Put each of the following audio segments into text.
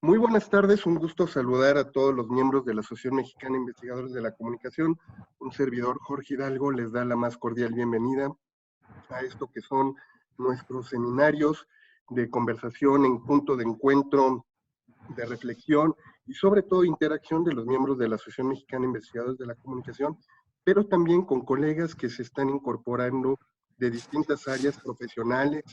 Muy buenas tardes, un gusto saludar a todos los miembros de la Asociación Mexicana de Investigadores de la Comunicación. Un servidor, Jorge Hidalgo, les da la más cordial bienvenida a esto que son nuestros seminarios de conversación en punto de encuentro, de reflexión y sobre todo interacción de los miembros de la Asociación Mexicana de Investigadores de la Comunicación, pero también con colegas que se están incorporando de distintas áreas profesionales,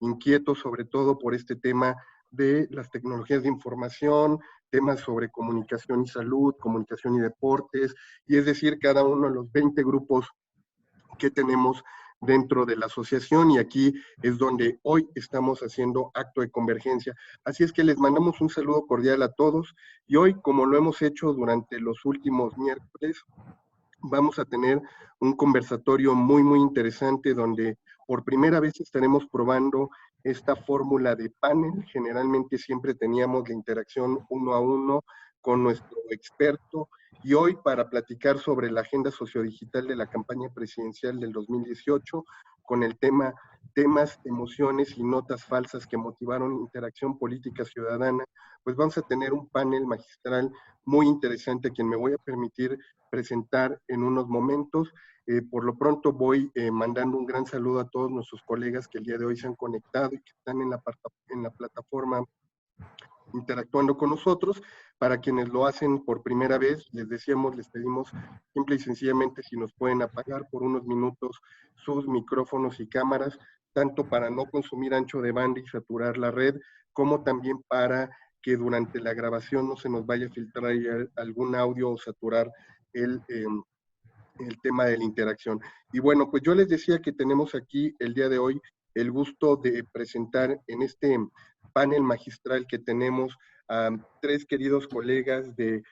inquietos sobre todo por este tema de las tecnologías de información, temas sobre comunicación y salud, comunicación y deportes, y es decir, cada uno de los 20 grupos que tenemos dentro de la asociación, y aquí es donde hoy estamos haciendo acto de convergencia. Así es que les mandamos un saludo cordial a todos, y hoy, como lo hemos hecho durante los últimos miércoles, vamos a tener un conversatorio muy interesante donde por primera vez estaremos probando esta fórmula de panel. Generalmente siempre teníamos la interacción uno a uno con nuestro experto, y hoy para platicar sobre la agenda sociodigital de la campaña presidencial del 2018 con el tema temas, emociones y notas falsas que motivaron interacción política ciudadana, pues vamos a tener un panel magistral muy interesante a quien me voy a permitir presentar en unos momentos. Por lo pronto voy mandando un gran saludo a todos nuestros colegas que el día de hoy se han conectado y que están en la plataforma interactuando con nosotros. Para quienes lo hacen por primera vez, les decíamos, les pedimos simple y sencillamente si nos pueden apagar por unos minutos sus micrófonos y cámaras, tanto para no consumir ancho de banda y saturar la red, como también para que durante la grabación no se nos vaya a filtrar algún audio o saturar el tema de la interacción. Y bueno, pues yo les decía que tenemos aquí el día de hoy el gusto de presentar en este panel magistral que tenemos a tres queridos colegas de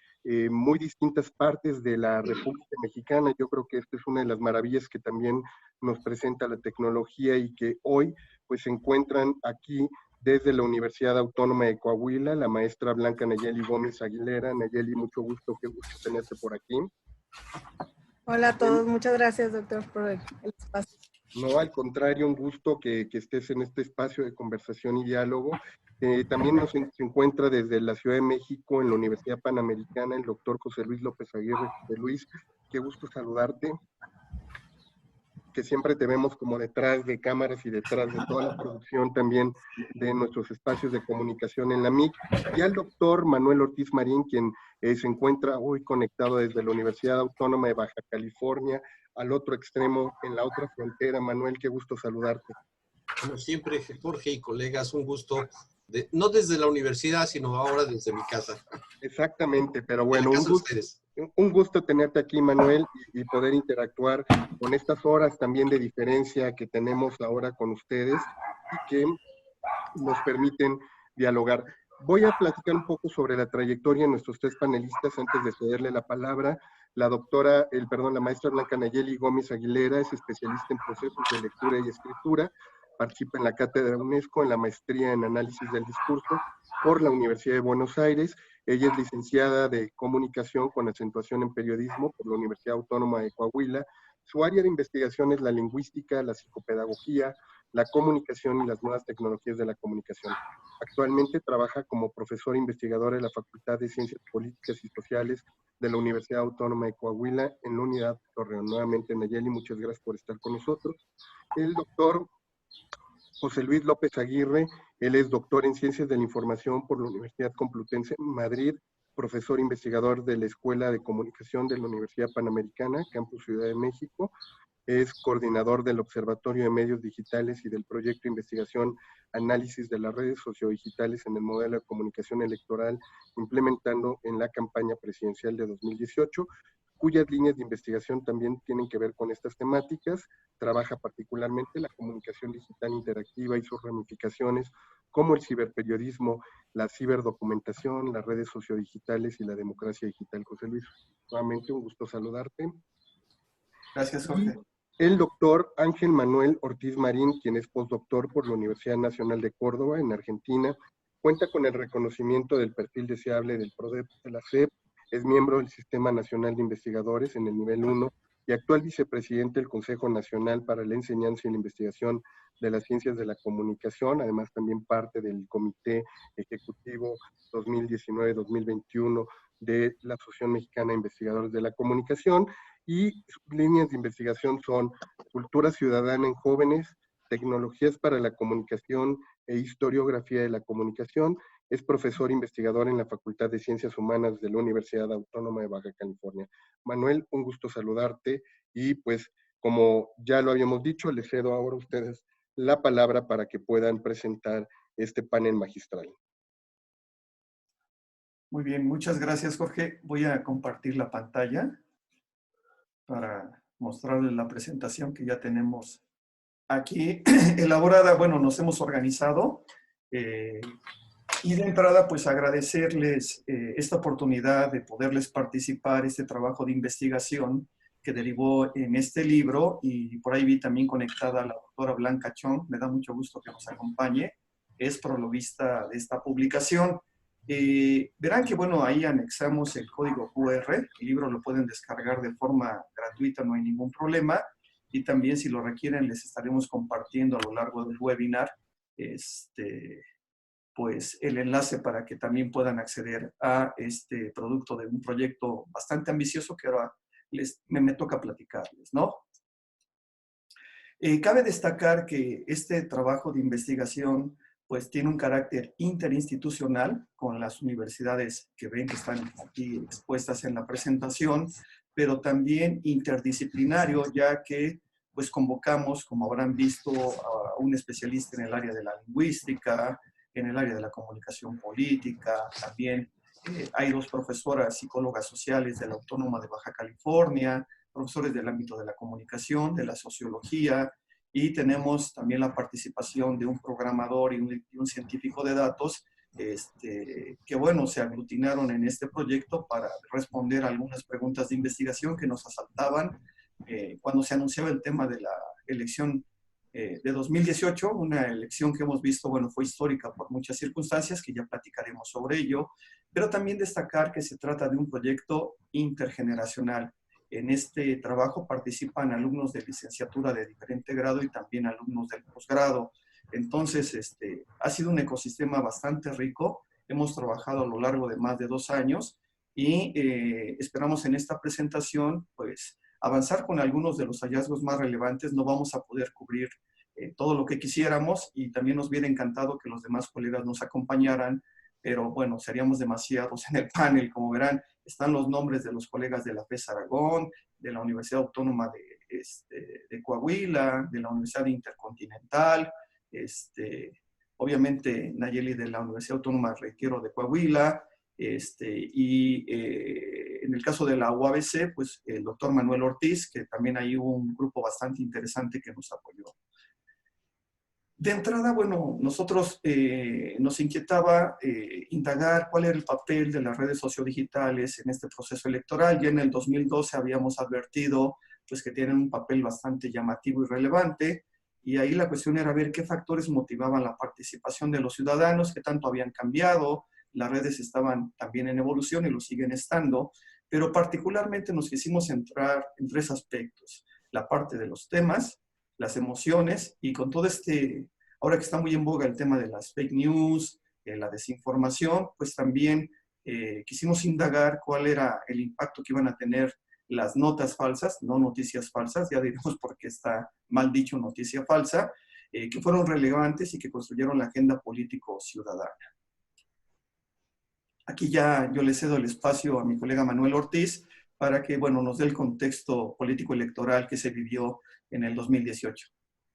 muy distintas partes de la República Mexicana. Yo creo que esta es una de las maravillas que también nos presenta la tecnología y que hoy pues se encuentran aquí desde la Universidad Autónoma de Coahuila, la maestra Blanca Nayeli Gómez Aguilera. Nayeli, mucho gusto, qué gusto tenerte por aquí. Hola a todos, muchas gracias, doctor, por el espacio. No, al contrario, un gusto que estés en este espacio de conversación y diálogo. También se encuentra desde la Ciudad de México, en la Universidad Panamericana, el doctor José Luis López Aguirre. José Luis, qué gusto saludarte, que siempre te vemos como detrás de cámaras y detrás de toda la producción también de nuestros espacios de comunicación en la MIC, y al doctor Manuel Ortiz Marín, quien se encuentra hoy conectado desde la Universidad Autónoma de Baja California, al otro extremo, en la otra frontera. Manuel, qué gusto saludarte. Como siempre, Jorge y colegas, un gusto, no desde la universidad, sino ahora desde mi casa. Exactamente, pero bueno, un un gusto tenerte aquí, Manuel, y poder interactuar con estas horas también de diferencia que tenemos ahora con ustedes y que nos permiten dialogar. Voy a platicar un poco sobre la trayectoria de nuestros tres panelistas antes de cederle la palabra. La maestra Blanca Nayeli Gómez Aguilera es especialista en procesos de lectura y escritura, participa en la cátedra UNESCO en la maestría en análisis del discurso por la Universidad de Buenos Aires. Ella es licenciada de comunicación con acentuación en periodismo por la Universidad Autónoma de Coahuila. Su área de investigación es la lingüística, la psicopedagogía, la comunicación y las nuevas tecnologías de la comunicación. Actualmente trabaja como profesora investigadora en la Facultad de Ciencias Políticas y Sociales de la Universidad Autónoma de Coahuila en la Unidad Torreón. Nuevamente, Nayeli, muchas gracias por estar con nosotros. El doctor José Luis López Aguirre, él es doctor en Ciencias de la Información por la Universidad Complutense en Madrid, profesor investigador de la Escuela de Comunicación de la Universidad Panamericana, Campus Ciudad de México. Es coordinador del Observatorio de Medios Digitales y del proyecto de investigación Análisis de las redes sociodigitales en el modelo de comunicación electoral implementando en la campaña presidencial de 2018, cuyas líneas de investigación también tienen que ver con estas temáticas. Trabaja particularmente la comunicación digital interactiva y sus ramificaciones, como el ciberperiodismo, la ciberdocumentación, las redes sociodigitales y la democracia digital. José Luis, nuevamente un gusto saludarte. Gracias, Jorge. El doctor Ángel Manuel Ortiz Marín, quien es postdoctor por la Universidad Nacional de Córdoba, en Argentina, cuenta con el reconocimiento del perfil deseable del PRODEP de la SEP, es miembro del Sistema Nacional de Investigadores en el nivel 1 y actual vicepresidente del Consejo Nacional para la Enseñanza y la Investigación de las Ciencias de la Comunicación, además también parte del Comité Ejecutivo 2019-2021 de la Asociación Mexicana de Investigadores de la Comunicación, y sus líneas de investigación son cultura ciudadana en jóvenes, tecnologías para la comunicación e historiografía de la comunicación. Es profesor investigador en la Facultad de Ciencias Humanas de la Universidad Autónoma de Baja California. Manuel, un gusto saludarte y pues como ya lo habíamos dicho, les cedo ahora a ustedes la palabra para que puedan presentar este panel magistral. Muy bien, muchas gracias, Jorge. Voy a compartir la pantalla para mostrarles la presentación que ya tenemos aquí elaborada. Bueno, nos hemos organizado y de entrada, pues agradecerles esta oportunidad de poderles participar este trabajo de investigación que derivó en este libro, y por ahí vi también conectada a la doctora Blanca Chong. Me da mucho gusto que nos acompañe, es prologuista de esta publicación. Verán que, bueno, ahí anexamos el código QR, el libro lo pueden descargar de forma gratuita, no hay ningún problema, y también si lo requieren les estaremos compartiendo a lo largo del webinar pues el enlace para que también puedan acceder a este producto de un proyecto bastante ambicioso que ahora me toca platicarles, ¿no? Cabe destacar que este trabajo de investigación pues tiene un carácter interinstitucional con las universidades que ven que están aquí expuestas en la presentación, pero también interdisciplinario, ya que pues convocamos, como habrán visto, a un especialista en el área de la lingüística, en el área de la comunicación política, también hay 2 profesoras psicólogas sociales de la Autónoma de Baja California, profesores del ámbito de la comunicación, de la sociología, y tenemos también la participación de un programador y un científico de datos que, bueno, se aglutinaron en este proyecto para responder a algunas preguntas de investigación que nos asaltaban cuando se anunciaba el tema de la elección de 2018, una elección que hemos visto, bueno, fue histórica por muchas circunstancias, que ya platicaremos sobre ello, pero también destacar que se trata de un proyecto intergeneracional. En este trabajo participan alumnos de licenciatura de diferente grado y también alumnos del posgrado. Entonces, ha sido un ecosistema bastante rico. Hemos trabajado a lo largo de más de 2 años y esperamos en esta presentación, pues, avanzar con algunos de los hallazgos más relevantes. No vamos a poder cubrir todo lo que quisiéramos y también nos hubiera encantado que los demás colegas nos acompañaran, pero bueno, seríamos demasiados en el panel. Como verán, están los nombres de los colegas de la FES Aragón, de la Universidad Autónoma de Coahuila, de la Universidad Intercontinental, obviamente Nayeli de la Universidad Autónoma, reitero, de Coahuila, en el caso de la UABC, pues el doctor Manuel Ortiz, que también hay un grupo bastante interesante que nos apoyó. De entrada, bueno, nosotros nos inquietaba indagar cuál era el papel de las redes sociodigitales en este proceso electoral. Ya en el 2012 habíamos advertido pues, que tienen un papel bastante llamativo y relevante, y ahí la cuestión era ver qué factores motivaban la participación de los ciudadanos, qué tanto habían cambiado. Las redes estaban también en evolución y lo siguen estando, pero particularmente nos quisimos centrar en 3 aspectos: la parte de los temas, las emociones, y con todo ahora que está muy en boga el tema de las fake news, la desinformación, pues también quisimos indagar cuál era el impacto que iban a tener las notas falsas, no noticias falsas, ya diremos por qué está mal dicho noticia falsa, que fueron relevantes y que construyeron la agenda político-ciudadana. Aquí ya yo le cedo el espacio a mi colega Manuel Ortiz para que, bueno, nos dé el contexto político-electoral que se vivió en el 2018.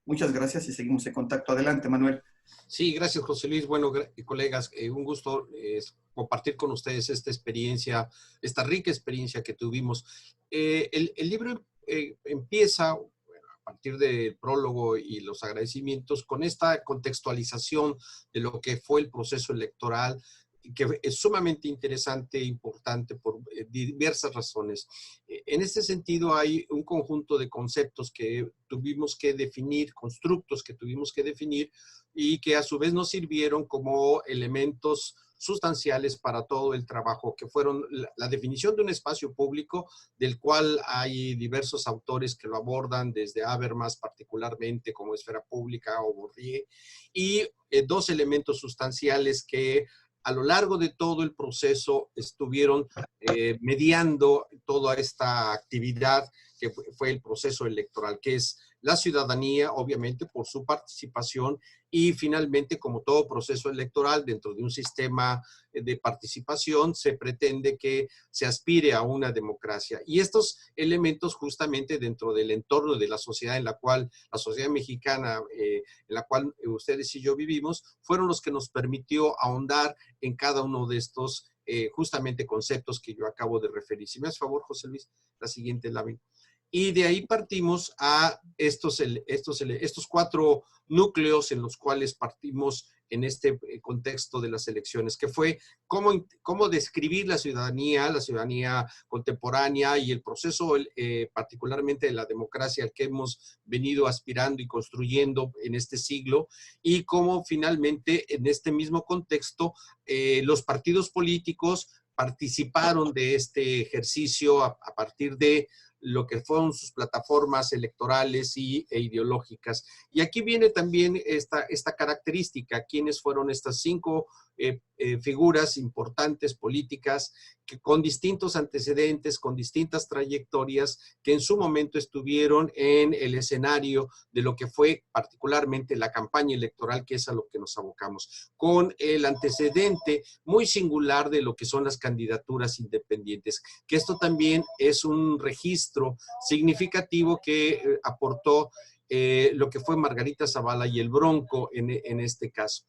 Muchas gracias y seguimos en contacto. Adelante, Manuel. Sí, gracias, José Luis. Bueno, colegas, un gusto compartir con ustedes esta experiencia, esta rica experiencia que tuvimos. El libro empieza, bueno, a partir del prólogo y los agradecimientos, con esta contextualización de lo que fue el proceso electoral, que es sumamente interesante e importante por diversas razones. En este sentido, hay un conjunto de conceptos que tuvimos que definir, constructos que tuvimos que definir, y que a su vez nos sirvieron como elementos sustanciales para todo el trabajo, que fueron la definición de un espacio público, del cual hay diversos autores que lo abordan, desde Habermas particularmente, como esfera pública, o Bourdieu, y dos elementos sustanciales que a lo largo de todo el proceso estuvieron mediando toda esta actividad que fue el proceso electoral, que es la ciudadanía, obviamente, por su participación, y finalmente, como todo proceso electoral, dentro de un sistema de participación, se pretende que se aspire a una democracia. Y estos elementos, justamente dentro del entorno de la sociedad en la cual, la sociedad mexicana, en la cual ustedes y yo vivimos, fueron los que nos permitió ahondar en cada uno de estos justamente conceptos que yo acabo de referir. Si me haces favor, José Luis, la siguiente lámina. Y de ahí partimos a estos 4 núcleos en los cuales partimos en este contexto de las elecciones, que fue cómo describir la ciudadanía contemporánea y el proceso particularmente de la democracia al que hemos venido aspirando y construyendo en este siglo, y cómo finalmente en este mismo contexto los partidos políticos participaron de este ejercicio a partir de lo que fueron sus plataformas electorales e ideológicas. Y aquí viene también esta característica: quiénes fueron estas 5 figuras importantes políticas que, con distintos antecedentes, con distintas trayectorias, que en su momento estuvieron en el escenario de lo que fue particularmente la campaña electoral, que es a lo que nos abocamos, con el antecedente muy singular de lo que son las candidaturas independientes, que esto también es un registro significativo que aportó lo que fue Margarita Zavala y el Bronco en este caso.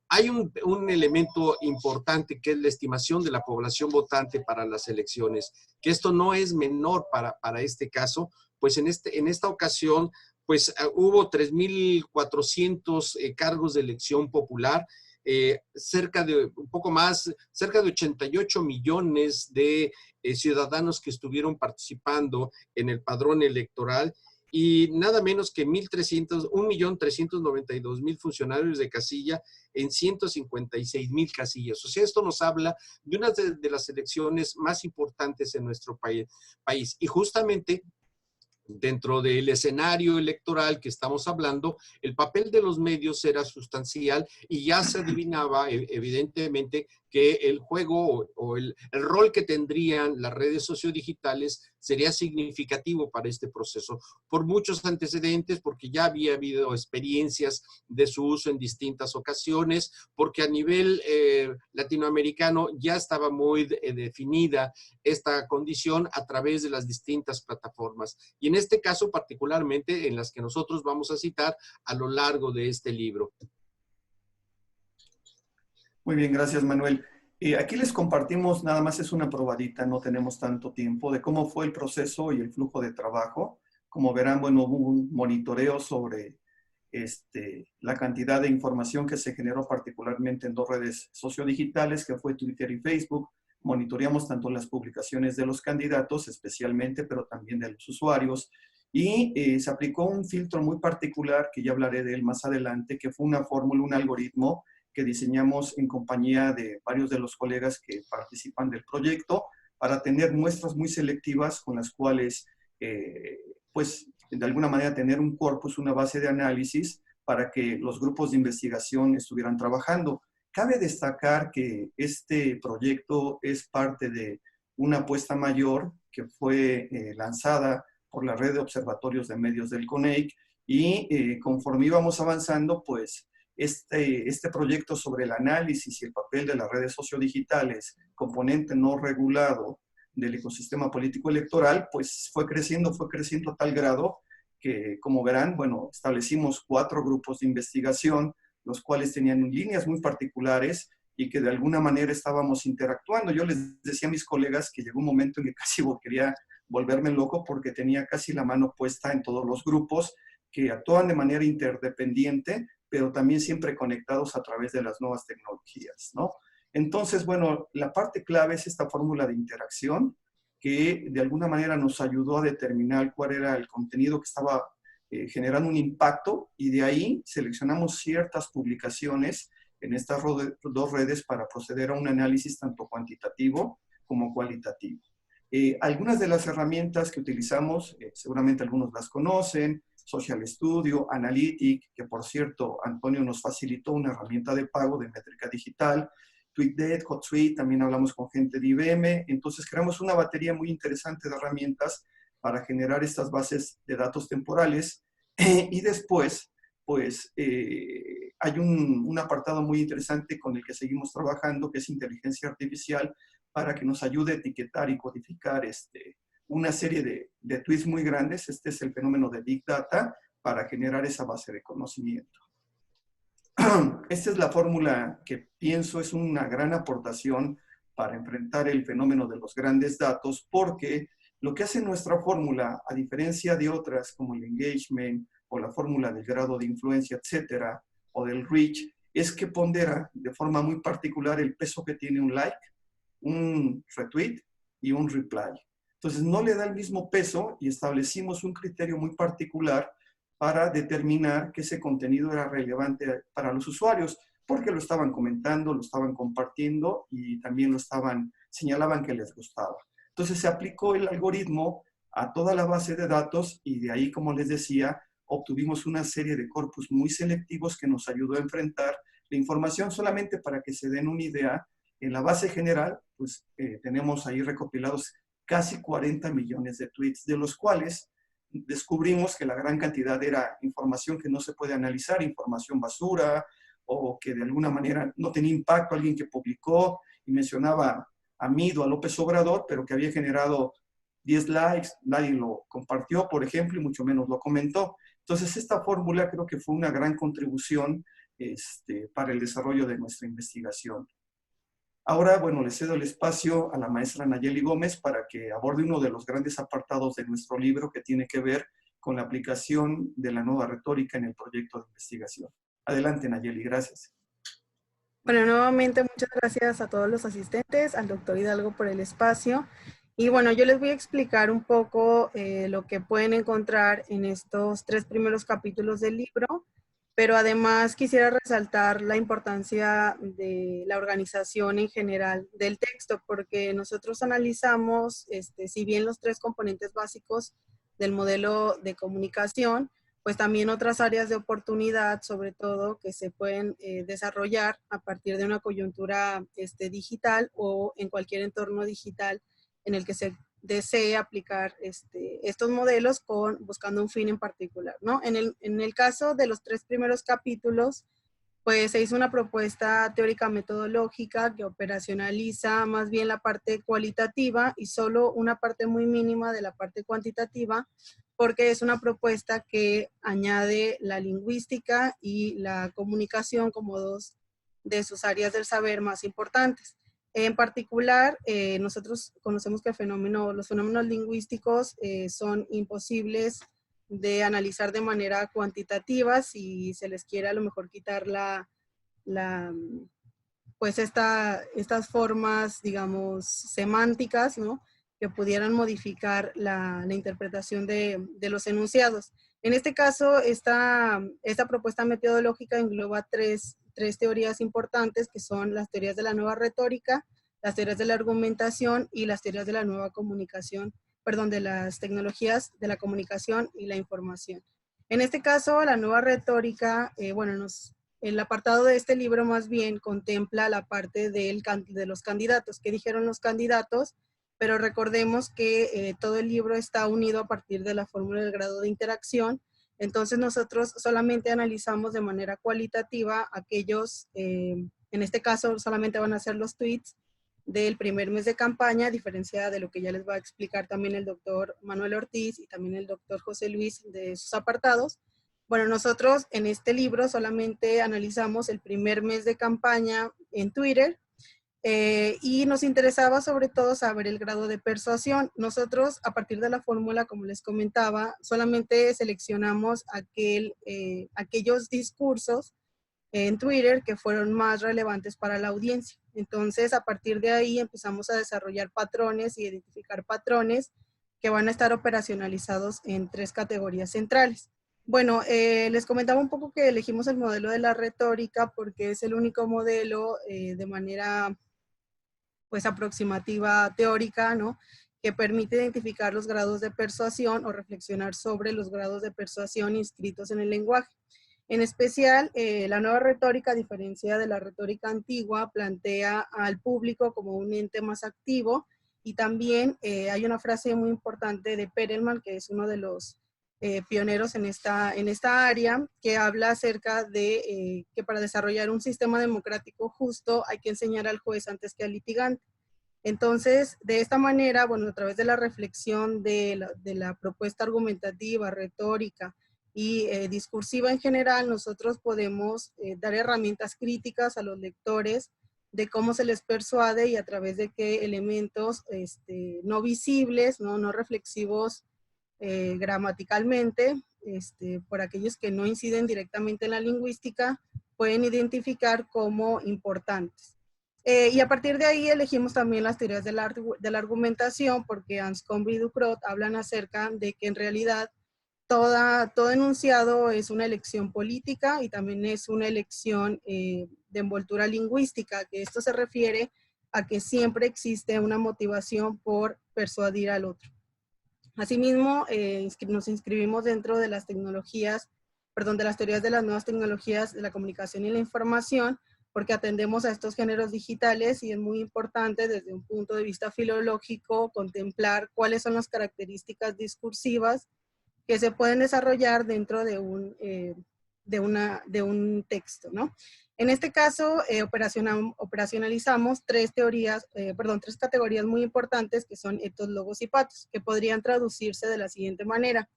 Hay un elemento importante, que es la estimación de la población votante para las elecciones, que esto no es menor para este caso, pues en esta ocasión pues hubo 3,400 cargos de elección popular, cerca de 88 millones de ciudadanos que estuvieron participando en el padrón electoral, y nada menos que 1,392,000 funcionarios de casilla en 156,000 casillas. O sea, esto nos habla de una de las elecciones más importantes en nuestro país. Y justamente dentro del escenario electoral que estamos hablando, el papel de los medios era sustancial, y ya se adivinaba evidentemente que el juego o el rol que tendrían las redes sociodigitales sería significativo para este proceso, por muchos antecedentes, porque ya había habido experiencias de su uso en distintas ocasiones, porque a nivel latinoamericano ya estaba muy definida esta condición a través de las distintas plataformas, y en este caso particularmente en las que nosotros vamos a citar a lo largo de este libro. Muy bien, gracias, Manuel. Aquí les compartimos, nada más es una probadita, no tenemos tanto tiempo, de cómo fue el proceso y el flujo de trabajo. Como verán, bueno, hubo un monitoreo sobre la cantidad de información que se generó particularmente en 2 redes sociodigitales, que fue Twitter y Facebook. Monitoreamos tanto las publicaciones de los candidatos, especialmente, pero también de los usuarios. Y se aplicó un filtro muy particular, que ya hablaré de él más adelante, que fue una fórmula, un algoritmo que diseñamos en compañía de varios de los colegas que participan del proyecto, para tener muestras muy selectivas con las cuales, pues, de alguna manera tener un corpus, una base de análisis para que los grupos de investigación estuvieran trabajando. Cabe destacar que este proyecto es parte de una apuesta mayor que fue lanzada por la red de observatorios de medios del CONEIC, y conforme íbamos avanzando, pues, este proyecto sobre el análisis y el papel de las redes sociodigitales, componente no regulado del ecosistema político electoral, pues fue creciendo a tal grado que, como verán, bueno, establecimos 4 grupos de investigación, los cuales tenían líneas muy particulares y que de alguna manera estábamos interactuando. Yo les decía a mis colegas que llegó un momento en que casi quería volverme loco, porque tenía casi la mano puesta en todos los grupos que actúan de manera interdependiente, pero también siempre conectados a través de las nuevas tecnologías, ¿no? Entonces, bueno, la parte clave es esta fórmula de interacción, que de alguna manera nos ayudó a determinar cuál era el contenido que estaba generando un impacto, y de ahí seleccionamos ciertas publicaciones en estas dos redes para proceder a un análisis tanto cuantitativo como cualitativo. Algunas de las herramientas que utilizamos, seguramente algunos las conocen: Social Studio, Analytic, que por cierto Antonio nos facilitó una herramienta de pago de métrica digital, TweetDeck, HotSuite, también hablamos con gente de IBM. Entonces creamos una batería muy interesante de herramientas para generar estas bases de datos temporales. Y después, pues, hay un apartado muy interesante con el que seguimos trabajando, que es inteligencia artificial, para que nos ayude a etiquetar y codificar una serie de tweets muy grandes. Este es el fenómeno de Big Data, para generar esa base de conocimiento. Esta es la fórmula que pienso es una gran aportación para enfrentar el fenómeno de los grandes datos, porque lo que hace nuestra fórmula, a diferencia de otras como el engagement o la fórmula del grado de influencia, etcétera, o del reach, es que pondera de forma muy particular el peso que tiene un like, un retweet y un reply. Entonces no le da el mismo peso, y establecimos un criterio muy particular para determinar que ese contenido era relevante para los usuarios, porque lo estaban comentando, lo estaban compartiendo y también señalaban que les gustaba. Entonces se aplicó el algoritmo a toda la base de datos, y de ahí, como les decía, obtuvimos una serie de corpus muy selectivos que nos ayudó a enfrentar la información. Solamente para que se den una idea, en la base general, pues tenemos ahí recopilados casi 40 millones de tweets, de los cuales descubrimos que la gran cantidad era información que no se puede analizar, información basura, o que de alguna manera no tenía impacto. Alguien que publicó y mencionaba a Mido, a López Obrador, pero que había generado 10 likes, nadie lo compartió, por ejemplo, y mucho menos lo comentó. Entonces, esta fórmula creo que fue una gran contribución para el desarrollo de nuestra investigación. Ahora, bueno, le cedo el espacio a la maestra Nayeli Gómez para que aborde uno de los grandes apartados de nuestro libro, que tiene que ver con la aplicación de la nueva retórica en el proyecto de investigación. Adelante, Nayeli, gracias. Bueno, nuevamente muchas gracias a todos los asistentes, al doctor Hidalgo por el espacio. Y bueno, yo les voy a explicar un poco lo que pueden encontrar en estos 3 primeros capítulos del libro, pero además quisiera resaltar la importancia de la organización en general del texto, porque nosotros analizamos, si bien los 3 componentes básicos del modelo de comunicación, pues también otras áreas de oportunidad, sobre todo, que se pueden desarrollar a partir de una coyuntura digital o en cualquier entorno digital en el que se desee aplicar estos modelos buscando un fin en particular, ¿no? En el caso de los 3 primeros capítulos, pues se hizo una propuesta teórica metodológica que operacionaliza más bien la parte cualitativa y solo una parte muy mínima de la parte cuantitativa, porque es una propuesta que añade la lingüística y la comunicación como 2 de sus áreas del saber más importantes. En particular, nosotros conocemos que los fenómenos lingüísticos son imposibles de analizar de manera cuantitativa si se les quiere a lo mejor quitar pues estas formas, digamos, semánticas, ¿no?, que pudieran modificar la interpretación de los enunciados. En este caso, esta propuesta metodológica engloba tres teorías importantes, que son las teorías de la nueva retórica, las teorías de la argumentación y las teorías de la nueva comunicación, de las tecnologías de la comunicación y la información. En este caso, la nueva retórica, el apartado de este libro más bien contempla la parte de los candidatos. ¿Qué dijeron los candidatos? Pero recordemos que todo el libro está unido a partir de la fórmula del grado de interacción. Entonces nosotros solamente analizamos de manera cualitativa aquellos, en este caso solamente van a ser los tweets del primer mes de campaña, a diferencia de lo que ya les va a explicar también el doctor Manuel Ortiz y también el doctor José Luis de sus apartados. Bueno, nosotros en este libro solamente analizamos el primer mes de campaña en Twitter, y nos interesaba sobre todo saber el grado de persuasión. Nosotros, a partir de la fórmula, como les comentaba, solamente seleccionamos aquellos discursos en Twitter que fueron más relevantes para la audiencia. Entonces, a partir de ahí empezamos a desarrollar patrones y identificar patrones que van a estar operacionalizados en 3 categorías centrales. Bueno, les comentaba un poco que elegimos el modelo de la retórica porque es el único modelo de manera pues aproximativa teórica, ¿no?, que permite identificar los grados de persuasión o reflexionar sobre los grados de persuasión inscritos en el lenguaje. En especial, la nueva retórica, a diferencia de la retórica antigua, plantea al público como un ente más activo, y también hay una frase muy importante de Perelman, que es uno de los pioneros en esta área, que habla acerca de que para desarrollar un sistema democrático justo hay que enseñar al juez antes que al litigante. Entonces, de esta manera, bueno, a través de la reflexión de la propuesta argumentativa, retórica y discursiva en general, nosotros podemos dar herramientas críticas a los lectores de cómo se les persuade y a través de qué elementos no visibles, no reflexivos gramaticalmente, por aquellos que no inciden directamente en la lingüística, pueden identificar como importantes. Y a partir de ahí elegimos también las teorías de la argumentación, porque Anscombe y Ducrot hablan acerca de que en realidad todo enunciado es una elección política y también es una elección de envoltura lingüística, que esto se refiere a que siempre existe una motivación por persuadir al otro. Asimismo, nos inscribimos dentro de las tecnologías, de las teorías de las nuevas tecnologías de la comunicación y la información, porque atendemos a estos géneros digitales y es muy importante desde un punto de vista filológico contemplar cuáles son las características discursivas que se pueden desarrollar dentro de un texto, ¿no? En este caso, operacionalizamos tres categorías muy importantes que son etos, logos y patos, que podrían traducirse de la siguiente manera.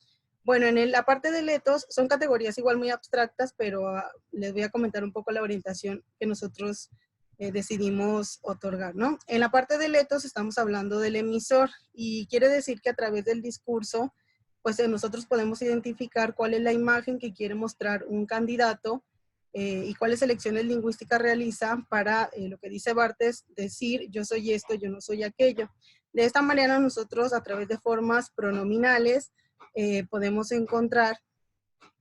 Bueno, en la parte de etos son categorías igual muy abstractas, pero les voy a comentar un poco la orientación que nosotros decidimos otorgar, ¿no? En la parte de etos estamos hablando del emisor y quiere decir que a través del discurso, pues nosotros podemos identificar cuál es la imagen que quiere mostrar un candidato y cuáles elecciones lingüísticas realiza para lo que dice Barthes, decir yo soy esto, yo no soy aquello. De esta manera nosotros a través de formas pronominales podemos encontrar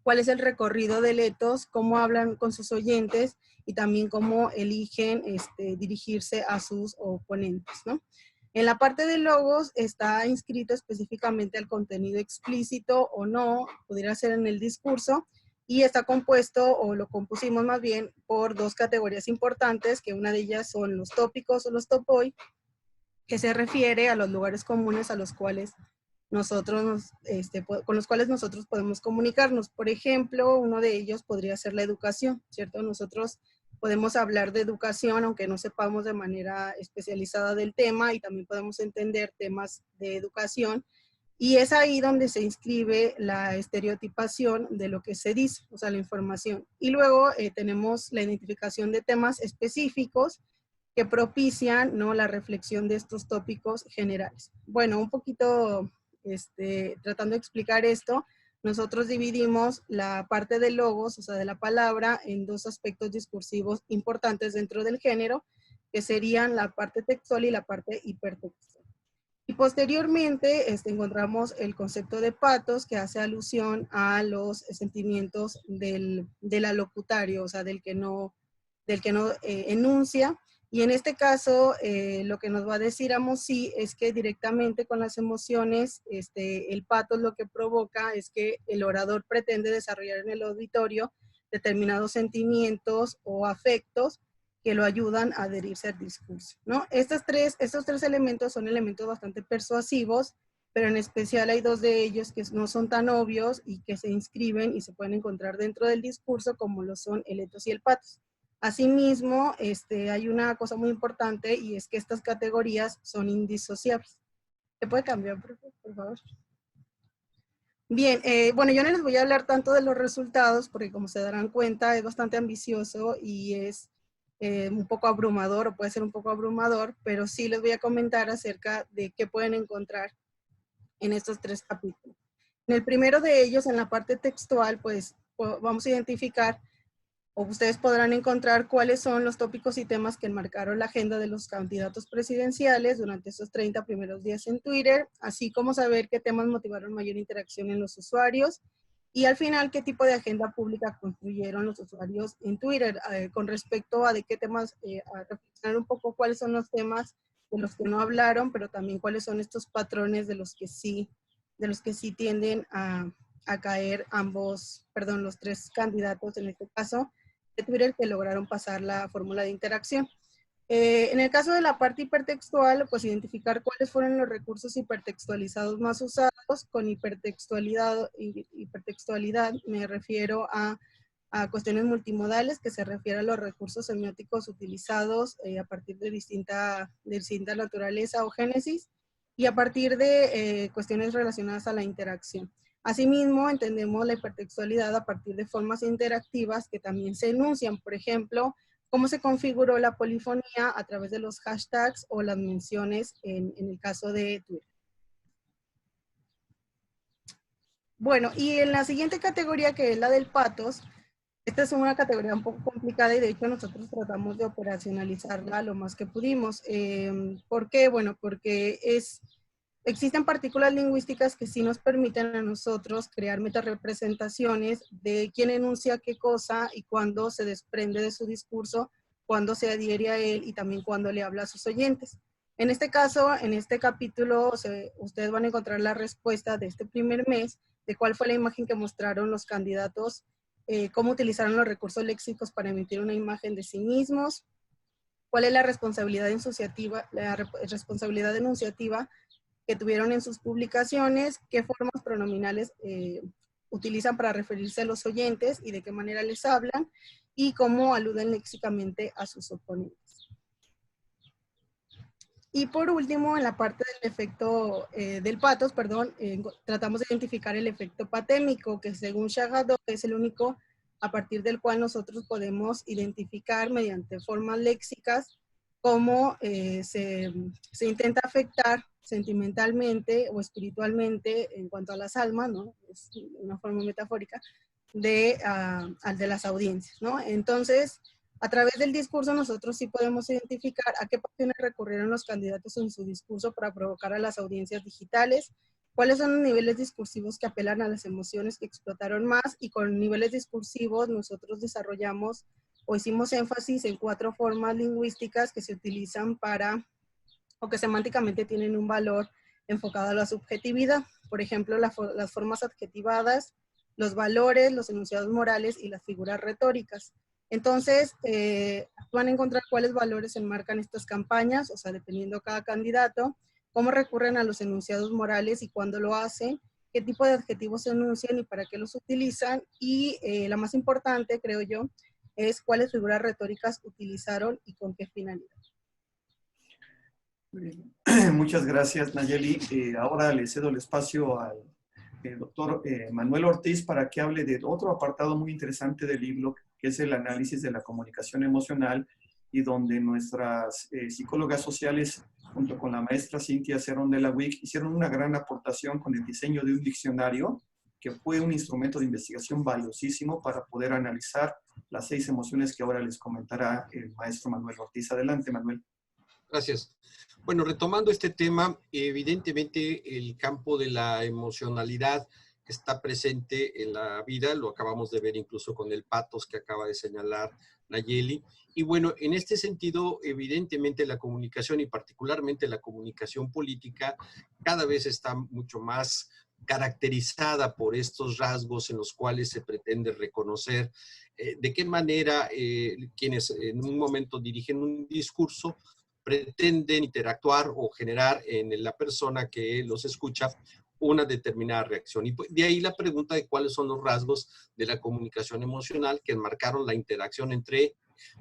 cuál es el recorrido del etos, cómo hablan con sus oyentes y también cómo eligen dirigirse a sus oponentes, ¿no? En la parte de logos está inscrito específicamente al contenido explícito o no, pudiera ser en el discurso, y está compuesto, o lo compusimos más bien, por dos categorías importantes, que una de ellas son los tópicos o los topoi, que se refiere a los lugares comunes a los cuales con los cuales nosotros podemos comunicarnos. Por ejemplo, uno de ellos podría ser la educación, ¿cierto? Nosotros podemos hablar de educación, aunque no sepamos de manera especializada del tema, y también podemos entender temas de educación, y es ahí donde se inscribe la estereotipación de lo que se dice, o sea, la información. Y luego tenemos la identificación de temas específicos que propician, ¿no?, la reflexión de estos tópicos generales. Bueno, un poquito tratando de explicar esto, nosotros dividimos la parte de logos, o sea, de la palabra, en dos aspectos discursivos importantes dentro del género, que serían la parte textual y la parte hipertextual. Y posteriormente encontramos el concepto de patos, que hace alusión a los sentimientos del alocutario, o sea, del que no enuncia. Y en este caso, lo que nos va a decir Amos sí es que directamente con las emociones, el patos lo que provoca es que el orador pretende desarrollar en el auditorio determinados sentimientos o afectos que lo ayudan a adherirse al discurso, ¿no? Estos tres elementos son elementos bastante persuasivos, pero en especial hay dos de ellos que no son tan obvios y que se inscriben y se pueden encontrar dentro del discurso, como lo son el etos y el patos. Asimismo, hay una cosa muy importante, y es que estas categorías son indisociables. ¿Se puede cambiar, por favor? Bien, bueno, yo no les voy a hablar tanto de los resultados, porque como se darán cuenta, es bastante ambicioso y es un poco abrumador, o puede ser un poco abrumador, pero sí les voy a comentar acerca de qué pueden encontrar en estos tres capítulos. En el primero de ellos, en la parte textual, pues vamos a identificar, o ustedes podrán encontrar cuáles son los tópicos y temas que enmarcaron la agenda de los candidatos presidenciales durante esos 30 primeros días en Twitter, así como saber qué temas motivaron mayor interacción en los usuarios Y al final, ¿qué tipo de agenda pública construyeron los usuarios en Twitter? Con respecto a de qué temas, a reflexionar un poco cuáles son los temas de los que no hablaron, pero también cuáles son estos patrones de los que sí tienden a caer los tres candidatos en este caso de Twitter que lograron pasar la fórmula de interacción. En el caso de la parte hipertextual, pues identificar cuáles fueron los recursos hipertextualizados más usados. Con hipertextualidad me refiero a cuestiones multimodales, que se refiere a los recursos semióticos utilizados a partir de distinta naturaleza o génesis, y a partir de cuestiones relacionadas a la interacción. Asimismo, entendemos la hipertextualidad a partir de formas interactivas que también se enuncian. Por ejemplo, cómo se configuró la polifonía a través de los hashtags o las menciones en el caso de Twitter. Bueno, y en la siguiente categoría, que es la del patos, esta es una categoría un poco complicada y de hecho nosotros tratamos de operacionalizarla lo más que pudimos. ¿Por qué? Bueno, porque existen partículas lingüísticas que sí nos permiten a nosotros crear metarepresentaciones de quién enuncia qué cosa y cuándo se desprende de su discurso, cuándo se adhiere a él y también cuándo le habla a sus oyentes. En este caso, en este capítulo, ustedes van a encontrar la respuesta de este primer mes de cuál fue la imagen que mostraron los candidatos, cómo utilizaron los recursos léxicos para emitir una imagen de sí mismos, cuál es la responsabilidad enunciativa que tuvieron en sus publicaciones, qué formas pronominales utilizan para referirse a los oyentes y de qué manera les hablan, y cómo aluden léxicamente a sus oponentes. Y por último, en la parte del efecto del patos, tratamos de identificar el efecto patémico, que según Shagado es el único a partir del cual nosotros podemos identificar mediante formas léxicas cómo se intenta afectar sentimentalmente o espiritualmente en cuanto a las almas, ¿no? Es una forma metafórica de las audiencias, ¿no? Entonces, a través del discurso nosotros sí podemos identificar a qué pasiones recurrieron los candidatos en su discurso para provocar a las audiencias digitales, cuáles son los niveles discursivos que apelan a las emociones que explotaron más, y con niveles discursivos nosotros desarrollamos o hicimos énfasis en 4 formas lingüísticas que se utilizan o que semánticamente tienen un valor enfocado a la subjetividad. Por ejemplo, las formas adjetivadas, los valores, los enunciados morales y las figuras retóricas. Entonces, van a encontrar cuáles valores enmarcan estas campañas, o sea, dependiendo cada candidato, cómo recurren a los enunciados morales y cuándo lo hacen, qué tipo de adjetivos se enuncian y para qué los utilizan, y la más importante, creo yo, es cuáles figuras retóricas utilizaron y con qué finalidad. Muchas gracias, Nayeli. Ahora le cedo el espacio al doctor Manuel Ortiz para que hable de otro apartado muy interesante del libro, que es el análisis de la comunicación emocional, y donde nuestras psicólogas sociales, junto con la maestra Cintia Cerón de la WIC, hicieron una gran aportación con el diseño de un diccionario que fue un instrumento de investigación valiosísimo para poder analizar las 6 emociones que ahora les comentará el maestro Manuel Ortiz. Adelante, Manuel. Gracias. Bueno, retomando este tema, evidentemente el campo de la emocionalidad está presente en la vida, lo acabamos de ver incluso con el patos que acaba de señalar Nayeli. Y bueno, en este sentido, evidentemente la comunicación y particularmente la comunicación política cada vez está mucho más caracterizada por estos rasgos en los cuales se pretende reconocer de qué manera quienes en un momento dirigen un discurso pretenden interactuar o generar en la persona que los escucha una determinada reacción. Y de ahí la pregunta de cuáles son los rasgos de la comunicación emocional que enmarcaron la interacción entre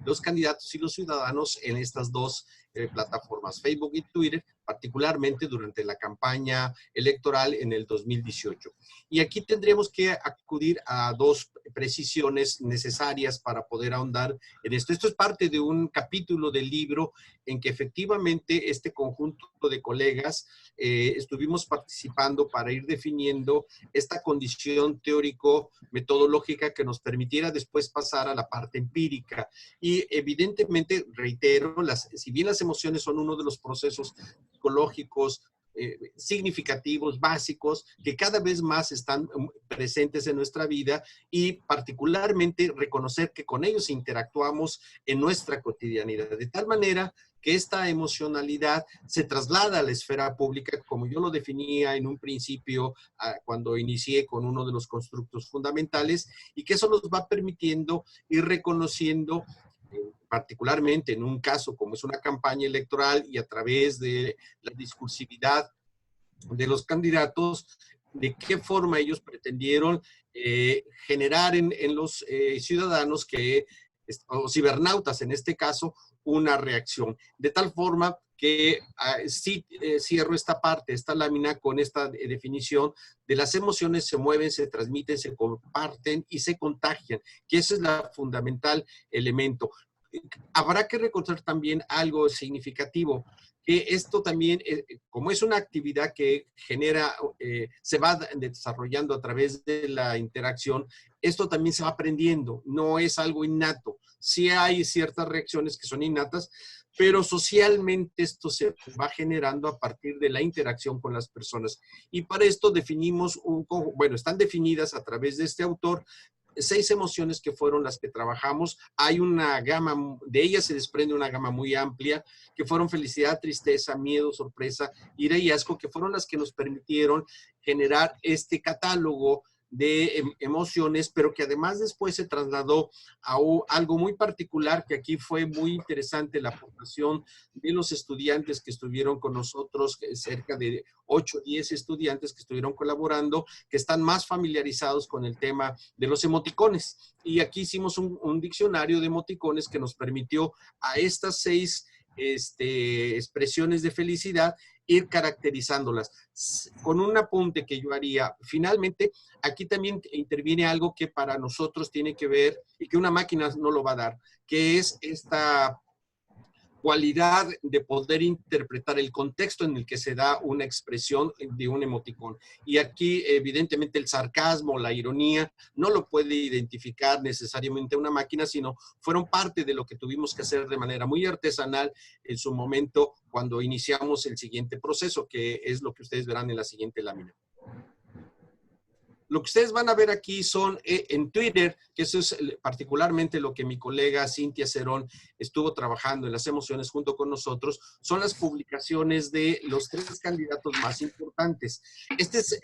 los candidatos y los ciudadanos en estas 2 plataformas, Facebook y Twitter, particularmente durante la campaña electoral en el 2018. Y aquí tendríamos que acudir a 2 precisiones necesarias para poder ahondar en esto. Esto es parte de un capítulo del libro en que efectivamente este conjunto de colegas estuvimos participando para ir definiendo esta condición teórico-metodológica que nos permitiera después pasar a la parte empírica. Y evidentemente, reitero, si bien las emociones son uno de los procesos psicológicos significativos, básicos, que cada vez más están presentes en nuestra vida y particularmente reconocer que con ellos interactuamos en nuestra cotidianidad, de tal manera que esta emocionalidad se traslada a la esfera pública, como yo lo definía en un principio cuando inicié con uno de los constructos fundamentales, y que eso nos va permitiendo ir reconociendo, particularmente en un caso como es una campaña electoral y a través de la discursividad de los candidatos, de qué forma ellos pretendieron generar en los ciudadanos o cibernautas en este caso, una reacción. De tal forma que cierro esta parte, esta lámina con esta definición de las emociones se mueven, se transmiten, se comparten y se contagian, que ese es el fundamental elemento. Habrá que reconocer también algo significativo, que esto también, como es una actividad que genera, se va desarrollando a través de la interacción, esto también se va aprendiendo, no es algo innato. Sí hay ciertas reacciones que son innatas, pero socialmente esto se va generando a partir de la interacción con las personas. Y para esto definimos, están definidas a través de este autor 6 emociones que fueron las que trabajamos. Hay una gama, de ellas se desprende una gama muy amplia, que fueron felicidad, tristeza, miedo, sorpresa, ira y asco, que fueron las que nos permitieron generar este catálogo de emociones, pero que además después se trasladó a algo muy particular, que aquí fue muy interesante la aportación de los estudiantes que estuvieron con nosotros, cerca de 8 o 10 estudiantes que estuvieron colaborando, que están más familiarizados con el tema de los emoticones. Y aquí hicimos un diccionario de emoticones que nos permitió a estas 6 expresiones de felicidad ir caracterizándolas. Con un apunte que yo haría, finalmente, aquí también interviene algo que para nosotros tiene que ver y que una máquina no lo va a dar, que es esta cualidad de poder interpretar el contexto en el que se da una expresión de un emoticón. Y aquí, evidentemente, el sarcasmo, la ironía, no lo puede identificar necesariamente una máquina, sino fueron parte de lo que tuvimos que hacer de manera muy artesanal en su momento cuando iniciamos el siguiente proceso, que es lo que ustedes verán en la siguiente lámina. Lo que ustedes van a ver aquí son en Twitter, que eso es particularmente lo que mi colega Cintia Cerón estuvo trabajando en las emociones junto con nosotros, son las publicaciones de los 3 candidatos más importantes. Este es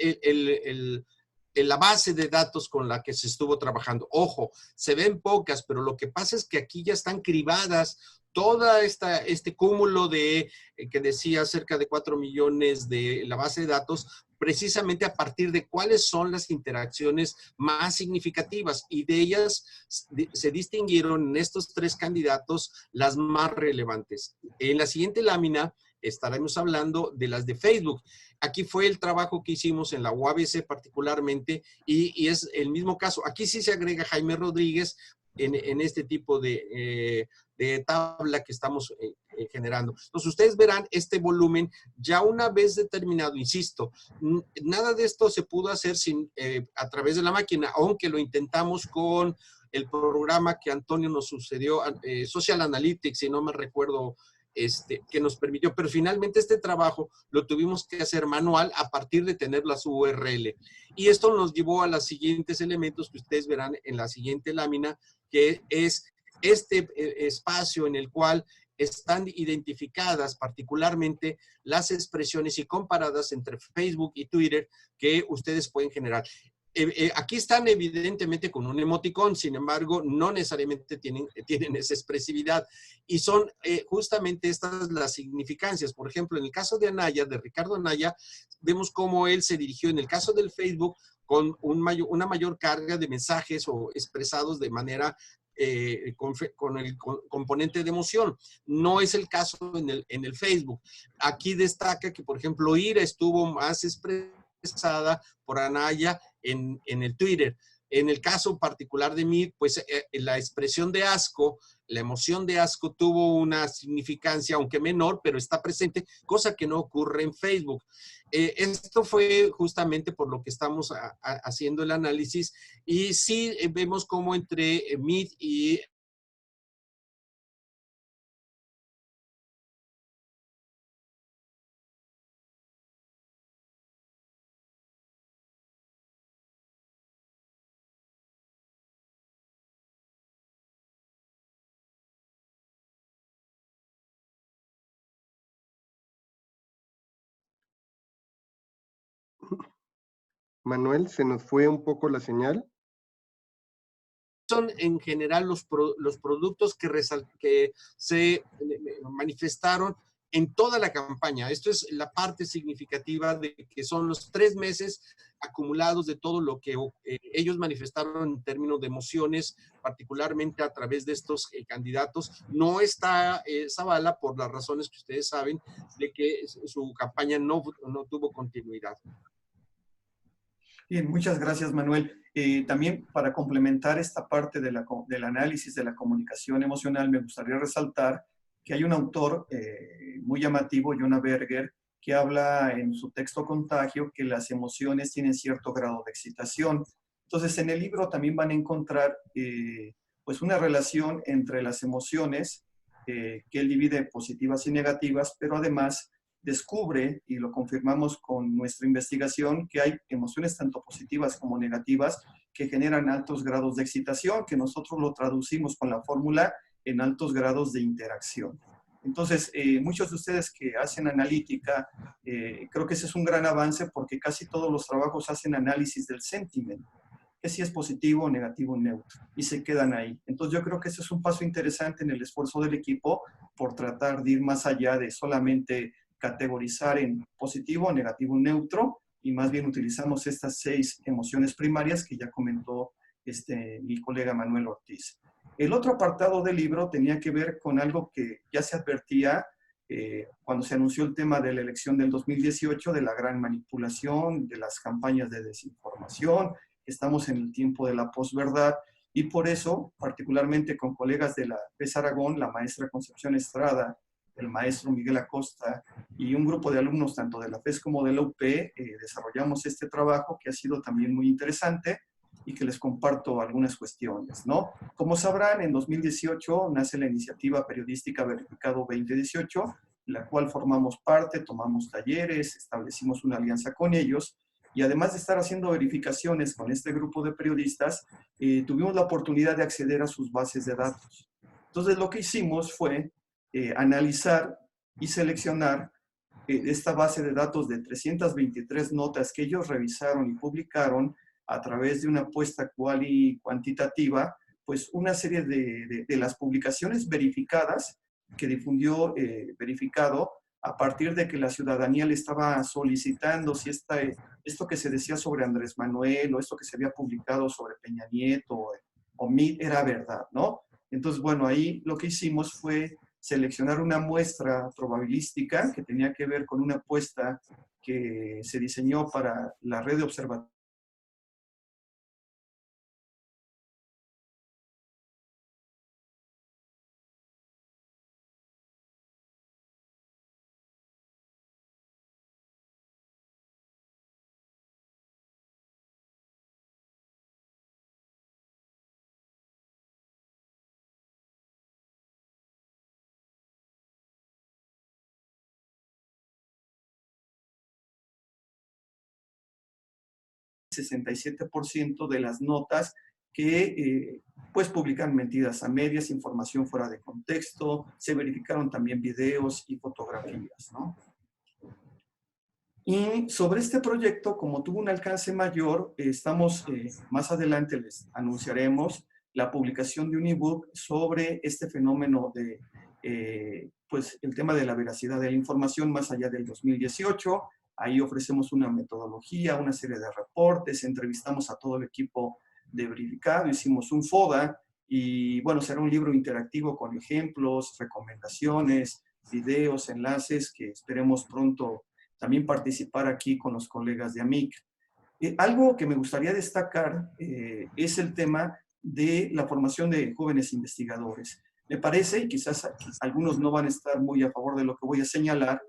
la base de datos con la que se estuvo trabajando. Ojo, se ven pocas, pero lo que pasa es que aquí ya están cribadas toda este cúmulo de, que decía, cerca de 4 millones de la base de datos, precisamente a partir de cuáles son las interacciones más significativas, y de ellas se distinguieron en estos 3 candidatos las más relevantes. En la siguiente lámina estaremos hablando de las de Facebook. Aquí fue el trabajo que hicimos en la UABC particularmente, y es el mismo caso. Aquí sí se agrega Jaime Rodríguez en este tipo de tabla que estamos generando. Entonces, ustedes verán este volumen ya una vez determinado. Insisto, nada de esto se pudo hacer a través de la máquina, aunque lo intentamos con el programa que Antonio nos sucedió, Social Analytics, si no me recuerdo, que nos permitió, pero finalmente este trabajo lo tuvimos que hacer manual a partir de tener las URL. Y esto nos llevó a los siguientes elementos que ustedes verán en la siguiente lámina, que es este espacio en el cual están identificadas particularmente las expresiones y comparadas entre Facebook y Twitter que ustedes pueden generar. Aquí están evidentemente con un emoticón, sin embargo, no necesariamente tienen esa expresividad. Y son justamente estas las significancias. Por ejemplo, en el caso de Anaya, de Ricardo Anaya, vemos cómo él se dirigió en el caso del Facebook con una mayor carga de mensajes o expresados de manera con el componente de emoción. No es el caso en el Facebook. Aquí destaca que, por ejemplo, ira estuvo más expresada por Anaya en el Twitter. En el caso particular de mí, pues la expresión de asco, la emoción de asco tuvo una significancia, aunque menor, pero está presente, cosa que no ocurre en Facebook. Esto fue justamente por lo que estamos haciendo el análisis, y sí vemos cómo entre Meet y Manuel, se nos fue un poco la señal. Son en general los productos que se manifestaron en toda la campaña. Esto es la parte significativa de que son los 3 meses acumulados de todo lo que ellos manifestaron en términos de emociones, particularmente a través de estos candidatos. No está Zavala por las razones que ustedes saben de que su campaña no tuvo continuidad. Bien, muchas gracias, Manuel. También para complementar esta parte del análisis de la comunicación emocional, me gustaría resaltar que hay un autor muy llamativo, Jonah Berger, que habla en su texto Contagio que las emociones tienen cierto grado de excitación. Entonces, en el libro también van a encontrar pues una relación entre las emociones, que él divide en positivas y negativas, pero además descubre, y lo confirmamos con nuestra investigación, que hay emociones tanto positivas como negativas que generan altos grados de excitación, que nosotros lo traducimos con la fórmula en altos grados de interacción. Entonces, muchos de ustedes que hacen analítica, creo que ese es un gran avance porque casi todos los trabajos hacen análisis del sentiment, que si es positivo, negativo, neutro, y se quedan ahí. Entonces yo creo que ese es un paso interesante en el esfuerzo del equipo por tratar de ir más allá de solamente categorizar en positivo, negativo, neutro, y más bien utilizamos estas 6 emociones primarias que ya comentó mi colega Manuel Ortiz. El otro apartado del libro tenía que ver con algo que ya se advertía cuando se anunció el tema de la elección del 2018, de la gran manipulación, de las campañas de desinformación. Estamos en el tiempo de la posverdad, y por eso, particularmente con colegas de la PES Aragón, la maestra Concepción Estrada, el maestro Miguel Acosta y un grupo de alumnos tanto de la PES como de la UP, desarrollamos este trabajo que ha sido también muy interesante y que les comparto algunas cuestiones, ¿no? Como sabrán, en 2018 nace la iniciativa periodística Verificado 2018, la cual formamos parte, tomamos talleres, establecimos una alianza con ellos, y además de estar haciendo verificaciones con este grupo de periodistas, tuvimos la oportunidad de acceder a sus bases de datos. Entonces, lo que hicimos fue analizar y seleccionar esta base de datos de 323 notas que ellos revisaron y publicaron a través de una apuesta cuantitativa, pues una serie de las publicaciones verificadas que difundió Verificado a partir de que la ciudadanía le estaba solicitando si esto que se decía sobre Andrés Manuel o esto que se había publicado sobre Peña Nieto o Mitt era verdad, ¿no? Entonces, bueno, ahí lo que hicimos fue seleccionar una muestra probabilística que tenía que ver con una apuesta que se diseñó para la red de observatorios del 67% de las notas que pues publican mentiras a medias, información fuera de contexto, se verificaron también videos y fotografías, ¿no? Y sobre este proyecto, como tuvo un alcance mayor, estamos, más adelante les anunciaremos la publicación de un ebook sobre este fenómeno de, pues, el tema de la veracidad de la información más allá del 2018. Ahí ofrecemos una metodología, una serie de reportes, entrevistamos a todo el equipo de Verificado, hicimos un FODA y, bueno, será un libro interactivo con ejemplos, recomendaciones, videos, enlaces que esperemos pronto también participar aquí con los colegas de AMIC. Algo que me gustaría destacar es el tema de la formación de jóvenes investigadores. Me parece, y quizás algunos no van a estar muy a favor de lo que voy a señalar,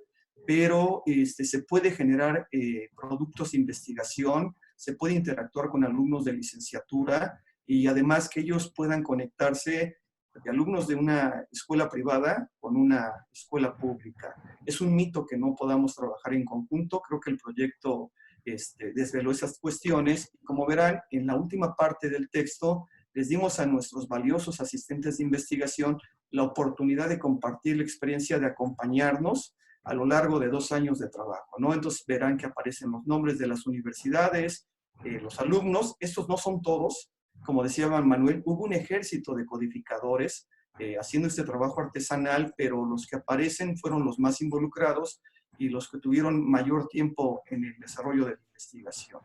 pero se puede generar productos de investigación, se puede interactuar con alumnos de licenciatura y además que ellos puedan conectarse de alumnos de una escuela privada con una escuela pública. Es un mito que no podamos trabajar en conjunto. Creo que el proyecto desveló esas cuestiones. Como verán, en la última parte del texto les dimos a nuestros valiosos asistentes de investigación la oportunidad de compartir la experiencia de acompañarnos a lo largo de 2 años de trabajo, ¿no? Entonces verán que aparecen los nombres de las universidades, los alumnos. Estos no son todos, como decía Manuel, hubo un ejército de codificadores haciendo este trabajo artesanal, pero los que aparecen fueron los más involucrados y los que tuvieron mayor tiempo en el desarrollo de la investigación.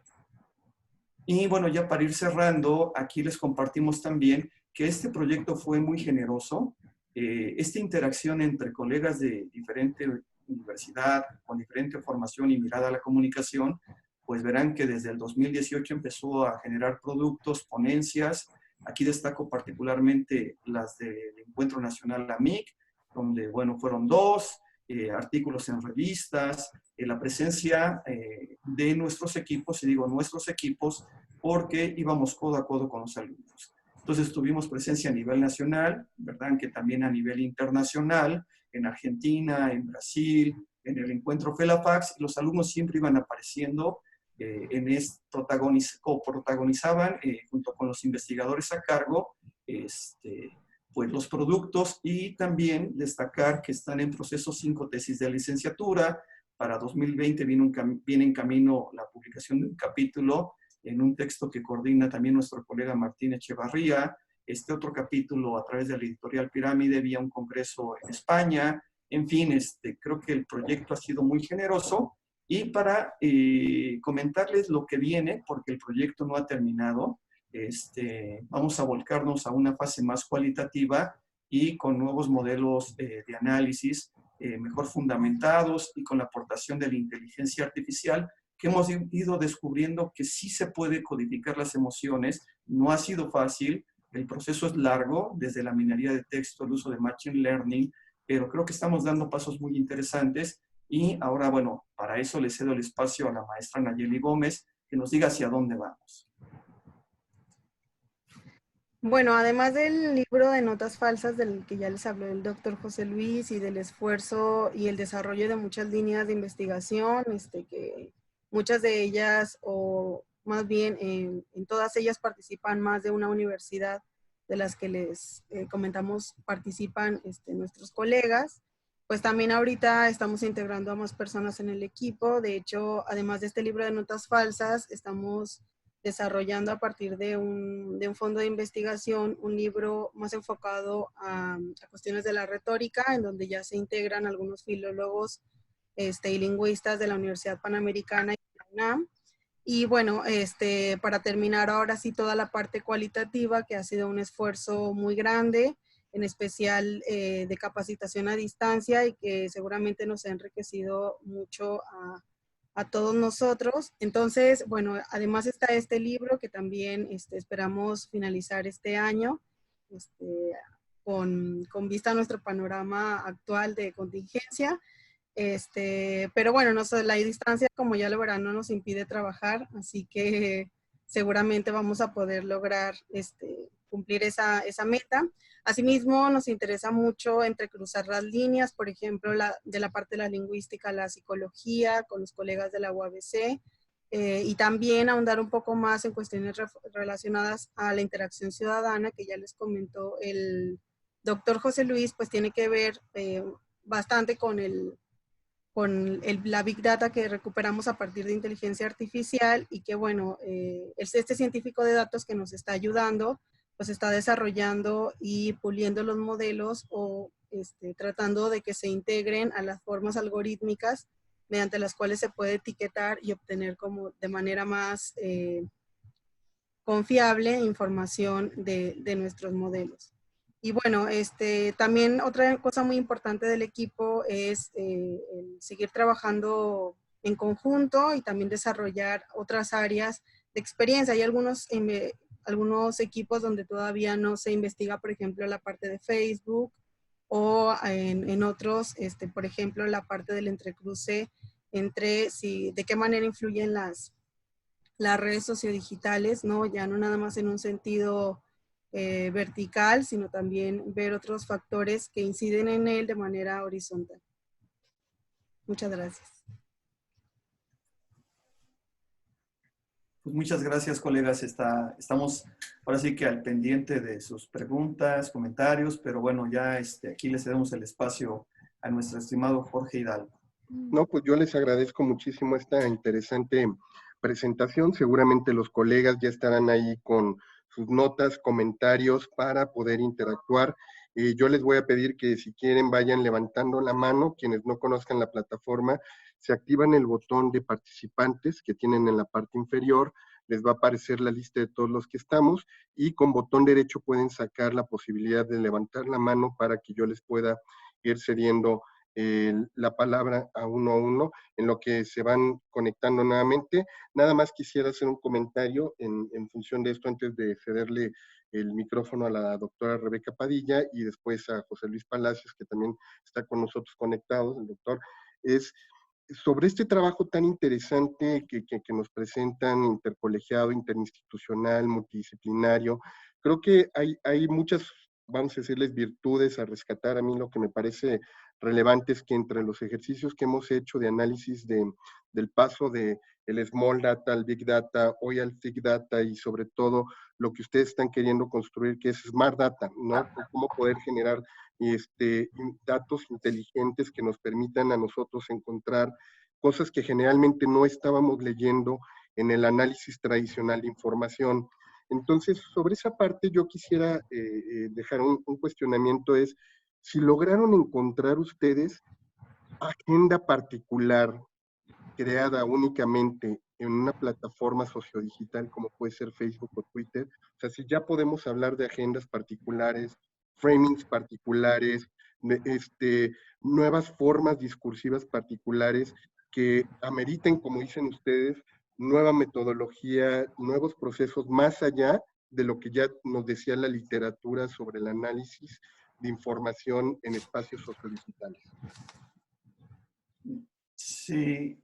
Y bueno, ya para ir cerrando, aquí les compartimos también que este proyecto fue muy generoso. Esta interacción entre colegas de diferente universidad, con diferente formación y mirada a la comunicación, pues verán que desde el 2018 empezó a generar productos, ponencias. Aquí destaco particularmente las del Encuentro Nacional AMIC, donde, bueno, fueron 2, artículos en revistas, la presencia de nuestros equipos, y digo nuestros equipos porque íbamos codo a codo con los alumnos. Entonces tuvimos presencia a nivel nacional, ¿verdad? Que también a nivel internacional, en Argentina, en Brasil, en el encuentro FELAFAX, los alumnos siempre iban apareciendo, protagonizaban junto con los investigadores a cargo, pues los productos, y también destacar que están en proceso 5 tesis de licenciatura. Para 2020 viene en camino la publicación de un capítulo en un texto que coordina también nuestro colega Martín Echevarría, este otro capítulo a través de la editorial Pirámide vía un congreso en España. En fin, creo que el proyecto ha sido muy generoso. Y para comentarles lo que viene, porque el proyecto no ha terminado, vamos a volcarnos a una fase más cualitativa y con nuevos modelos de análisis mejor fundamentados y con la aportación de la inteligencia artificial, que hemos ido descubriendo que sí se puede codificar las emociones. No ha sido fácil, el proceso es largo, desde la minería de texto, el uso de Machine Learning, pero creo que estamos dando pasos muy interesantes. Y ahora, bueno, para eso le cedo el espacio a la maestra Nayeli Gómez, que nos diga hacia dónde vamos. Bueno, además del libro de notas falsas del que ya les habló el doctor José Luis, y del esfuerzo y el desarrollo de muchas líneas de investigación, que muchas de ellas, o más bien en todas ellas participan más de una universidad de las que les comentamos participan nuestros colegas. Pues también ahorita estamos integrando a más personas en el equipo. De hecho, además de este libro de notas falsas, estamos desarrollando a partir de un fondo de investigación un libro más enfocado a cuestiones de la retórica, en donde ya se integran algunos filólogos y lingüistas de la Universidad Panamericana y de la UNAM. Y bueno, para terminar ahora sí toda la parte cualitativa, que ha sido un esfuerzo muy grande, en especial de capacitación a distancia, y que seguramente nos ha enriquecido mucho a todos nosotros. Entonces, bueno, además está este libro que también esperamos finalizar este año, con vista a nuestro panorama actual de contingencia. Pero bueno, la distancia, como ya lo verán, no nos impide trabajar, así que seguramente vamos a poder lograr cumplir esa meta. Asimismo, nos interesa mucho entrecruzar las líneas, por ejemplo, de la parte de la lingüística a la psicología, con los colegas de la UABC, y también ahondar un poco más en cuestiones relacionadas a la interacción ciudadana, que ya les comentó el doctor José Luis, pues tiene que ver bastante con la Big Data que recuperamos a partir de inteligencia artificial, y que bueno, este científico de datos que nos está ayudando, pues está desarrollando y puliendo los modelos, o tratando de que se integren a las formas algorítmicas mediante las cuales se puede etiquetar y obtener como de manera más confiable información de nuestros modelos. Y bueno, también otra cosa muy importante del equipo es el seguir trabajando en conjunto y también desarrollar otras áreas de experiencia. Hay algunos equipos donde todavía no se investiga, por ejemplo, la parte de Facebook, o en otros, por ejemplo, la parte del entrecruce entre de qué manera influyen las redes sociodigitales, ¿no? Ya no nada más en un sentido vertical, sino también ver otros factores que inciden en él de manera horizontal. Muchas gracias. Pues muchas gracias, colegas. Estamos ahora sí que al pendiente de sus preguntas, comentarios, pero bueno, ya aquí le cedemos el espacio a nuestro estimado Jorge Hidalgo. No, pues yo les agradezco muchísimo esta interesante presentación. Seguramente los colegas ya estarán ahí con sus notas, comentarios para poder interactuar. Yo les voy a pedir que si quieren vayan levantando la mano. Quienes no conozcan la plataforma, se activan el botón de participantes que tienen en la parte inferior, les va a aparecer la lista de todos los que estamos y con botón derecho pueden sacar la posibilidad de levantar la mano para que yo les pueda ir cediendo la palabra a uno en lo que se van conectando nuevamente. Nada más quisiera hacer un comentario en función de esto antes de cederle el micrófono a la doctora Rebeca Padilla y después a José Luis Palacios, que también está con nosotros conectados, el doctor, es sobre este trabajo tan interesante que nos presentan, intercolegiado, interinstitucional, multidisciplinario. Creo que hay muchas, vamos a decirles, virtudes a rescatar. A mí lo que me parece relevante es que entre los ejercicios que hemos hecho de análisis del paso de el small data al big data, hoy al big data y sobre todo lo que ustedes están queriendo construir, que es smart data, ¿no? Cómo poder generar datos inteligentes que nos permitan a nosotros encontrar cosas que generalmente no estábamos leyendo en el análisis tradicional de información. Entonces, sobre esa parte yo quisiera dejar un cuestionamiento, es si lograron encontrar ustedes agenda particular creada únicamente en una plataforma sociodigital como puede ser Facebook o Twitter. O sea, si ya podemos hablar de agendas particulares, framings particulares, nuevas formas discursivas particulares que ameriten, como dicen ustedes, nueva metodología, nuevos procesos más allá de lo que ya nos decía la literatura sobre el análisis de información en espacios sociodigitales. Sí,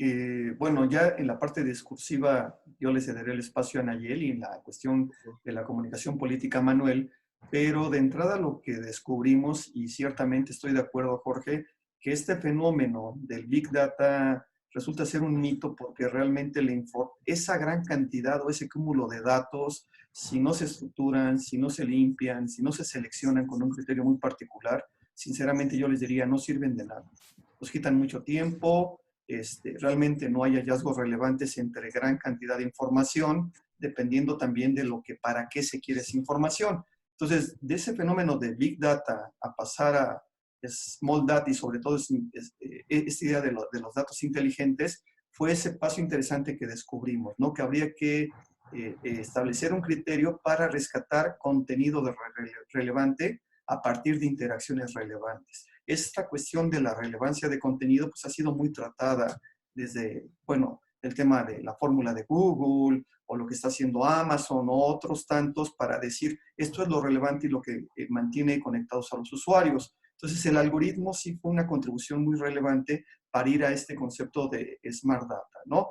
bueno, ya en la parte discursiva yo le cederé el espacio a Nayeli en la cuestión de la comunicación política a Manuel, pero de entrada lo que descubrimos, y ciertamente estoy de acuerdo, Jorge, que este fenómeno del Big Data resulta ser un mito porque realmente esa gran cantidad o ese cúmulo de datos, si no se estructuran, si no se limpian, si no se seleccionan con un criterio muy particular, sinceramente yo les diría no sirven de nada. Nos quitan mucho tiempo, realmente no hay hallazgos relevantes entre gran cantidad de información, dependiendo también de lo que, para qué se quiere esa información. Entonces, de ese fenómeno de Big Data a pasar a Small Data y sobre todo esta idea de los datos inteligentes, fue ese paso interesante que descubrimos, ¿no? Que habría que establecer un criterio para rescatar contenido relevante a partir de interacciones relevantes. Esta cuestión de la relevancia de contenido pues ha sido muy tratada desde, bueno, el tema de la fórmula de Google o lo que está haciendo Amazon o otros tantos para decir esto es lo relevante y lo que mantiene conectados a los usuarios. Entonces el algoritmo sí fue una contribución muy relevante para ir a este concepto de Smart Data, ¿no?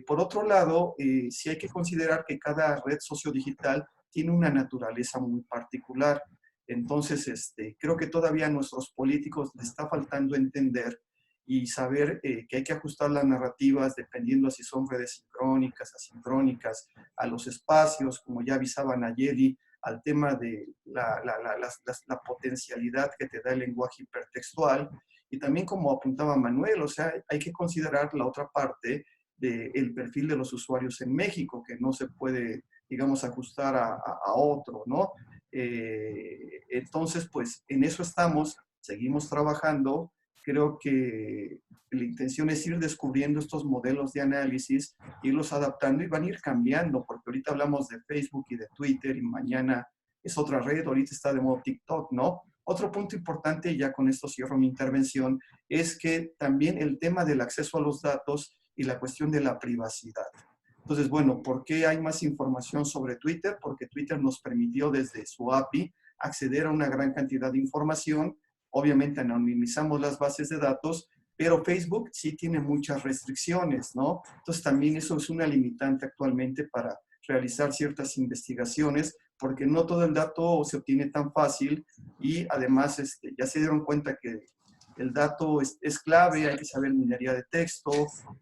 Por otro lado, sí hay que considerar que cada red sociodigital tiene una naturaleza muy particular. Entonces, creo que todavía a nuestros políticos les está faltando entender y saber que hay que ajustar las narrativas dependiendo si son redes sincrónicas, asincrónicas, a los espacios, como ya avisaba Nayeli, al tema de la potencialidad que te da el lenguaje hipertextual. Y también como apuntaba Manuel, o sea, hay que considerar la otra parte del perfil de los usuarios en México, que no se puede, digamos, ajustar a otro, ¿no? Entonces, pues en eso estamos, seguimos trabajando. Creo que la intención es ir descubriendo estos modelos de análisis, irlos adaptando y van a ir cambiando, porque ahorita hablamos de Facebook y de Twitter y mañana es otra red, ahorita está de modo TikTok, ¿no? Otro punto importante, y ya con esto cierro mi intervención, es que también el tema del acceso a los datos y la cuestión de la privacidad. Entonces, bueno, ¿por qué hay más información sobre Twitter? Porque Twitter nos permitió desde su API acceder a una gran cantidad de información. Obviamente anonimizamos las bases de datos, pero Facebook sí tiene muchas restricciones, ¿no? Entonces también eso es una limitante actualmente para realizar ciertas investigaciones, porque no todo el dato se obtiene tan fácil y además ya se dieron cuenta que el dato es clave, hay que saber minería de texto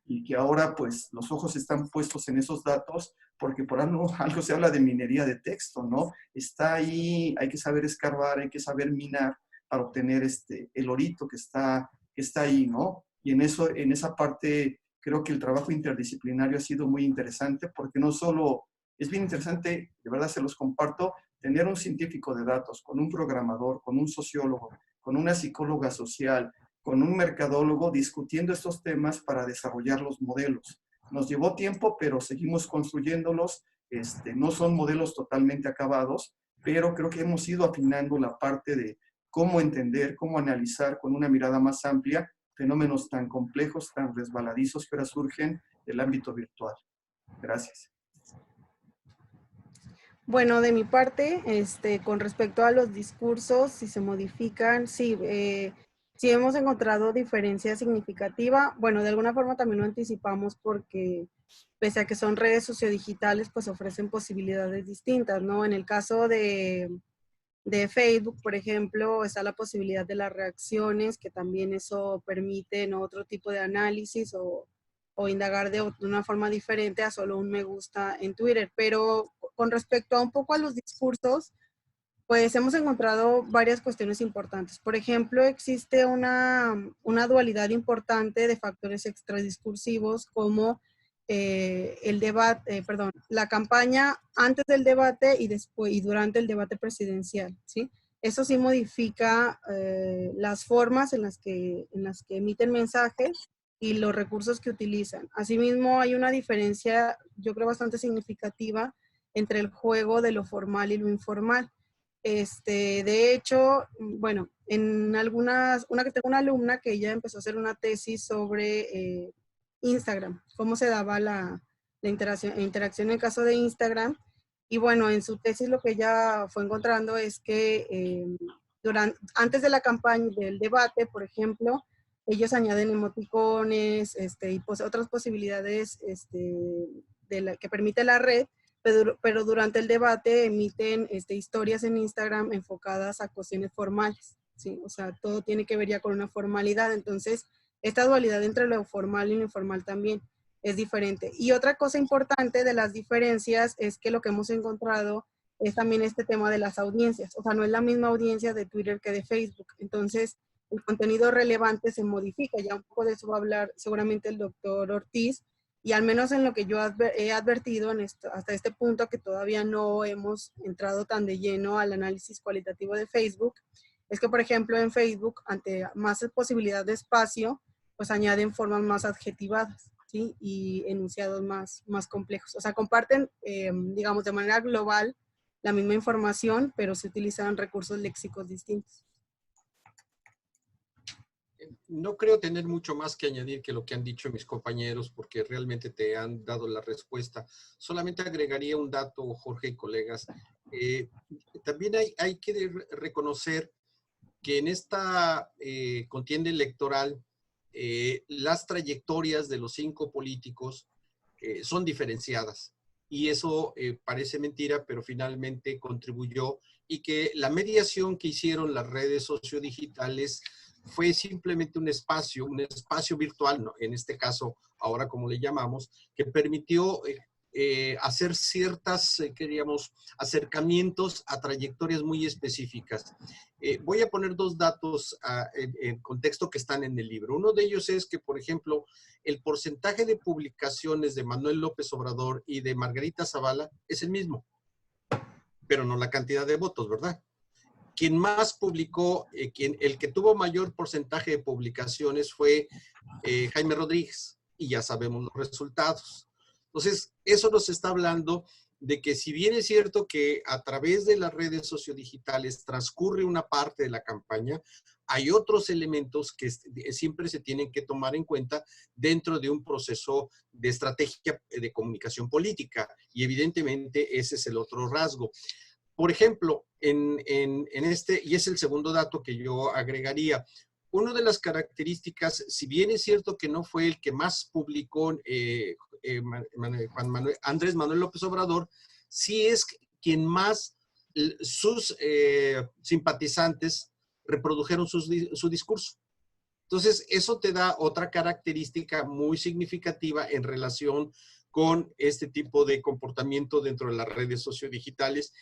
y que ahora pues los ojos están puestos en esos datos porque por algo se habla de minería de texto, ¿no? Está ahí, hay que saber escarbar, hay que saber minar para obtener el orito que está ahí, ¿no? Y en esa parte Creo que el trabajo interdisciplinario ha sido muy interesante porque no solo es bien interesante, de verdad se los comparto, tener un científico de datos, con un programador, con un sociólogo, con una psicóloga social, con un mercadólogo discutiendo estos temas para desarrollar los modelos. Nos llevó tiempo, pero seguimos construyéndolos. No son modelos totalmente acabados, pero creo que hemos ido afinando la parte de cómo entender, cómo analizar con una mirada más amplia fenómenos tan complejos, tan resbaladizos que ahora surgen del ámbito virtual. Gracias. Bueno, de mi parte, con respecto a los discursos, si se modifican, sí, sí hemos encontrado diferencia significativa. Bueno, de alguna forma también lo anticipamos porque pese a que son redes sociodigitales, pues ofrecen posibilidades distintas, ¿no? En el caso de Facebook, por ejemplo, está la posibilidad de las reacciones, que también eso permite, ¿no?, otro tipo de análisis o indagar de una forma diferente a solo un me gusta en Twitter. Pero con respecto a un poco a los discursos, pues hemos encontrado varias cuestiones importantes. Por ejemplo, existe una dualidad importante de factores extradiscursivos como el debate, la campaña antes del debate y después y durante el debate presidencial, ¿sí? Eso sí modifica las formas en las que emiten mensajes y los recursos que utilizan. Asimismo, hay una diferencia, yo creo, bastante significativa entre el juego de lo formal y lo informal. De hecho, bueno, tengo una alumna que ella empezó a hacer una tesis sobre Instagram, cómo se daba la interacción en el caso de Instagram. Y bueno, en su tesis lo que ella fue encontrando es que antes de la campaña, del debate, por ejemplo, ellos añaden emoticones y pues otras posibilidades que permite la red, pero durante el debate emiten historias en Instagram enfocadas a cuestiones formales, ¿sí? O sea, todo tiene que ver ya con una formalidad. Entonces, esta dualidad entre lo formal y lo informal también es diferente. Y otra cosa importante de las diferencias es que lo que hemos encontrado es también este tema de las audiencias. O sea, no es la misma audiencia de Twitter que de Facebook. Entonces, el contenido relevante se modifica. Ya un poco de eso va a hablar seguramente el doctor Ortiz. Y al menos en lo que yo he advertido hasta este punto, que todavía no hemos entrado tan de lleno al análisis cualitativo de Facebook, es que, por ejemplo, en Facebook, ante más posibilidad de espacio, pues añaden formas más adjetivadas, ¿sí? Y enunciados más complejos. O sea, comparten, digamos, de manera global la misma información, pero se utilizan recursos léxicos distintos. No creo tener mucho más que añadir que lo que han dicho mis compañeros, porque realmente te han dado la respuesta. Solamente agregaría un dato, Jorge y colegas. También hay que reconocer que en esta contienda electoral, las trayectorias de los 5 políticos son diferenciadas. Y eso parece mentira, pero finalmente contribuyó, y que la mediación que hicieron las redes sociodigitales fue simplemente un espacio virtual, ¿no? En este caso, ahora como le llamamos, que permitió hacer ciertas, queríamos, acercamientos a trayectorias muy específicas. Voy a poner 2 datos en contexto que están en el libro. Uno de ellos es que, por ejemplo, el porcentaje de publicaciones de Manuel López Obrador y de Margarita Zavala es el mismo, pero no la cantidad de votos, ¿verdad? Quien más publicó, el que tuvo mayor porcentaje de publicaciones fue Jaime Rodríguez, y ya sabemos los resultados. Entonces, eso nos está hablando de que, si bien es cierto que a través de las redes sociodigitales transcurre una parte de la campaña, hay otros elementos que siempre se tienen que tomar en cuenta dentro de un proceso de estrategia de comunicación política, y evidentemente ese es el otro rasgo. Por ejemplo, y es el segundo dato que yo agregaría, una de las características, si bien es cierto que no fue el que más publicó Andrés Manuel López Obrador, sí es quien más sus simpatizantes reprodujeron su discurso. Entonces, eso te da otra característica muy significativa en relación con este tipo de comportamiento dentro de las redes sociodigitales.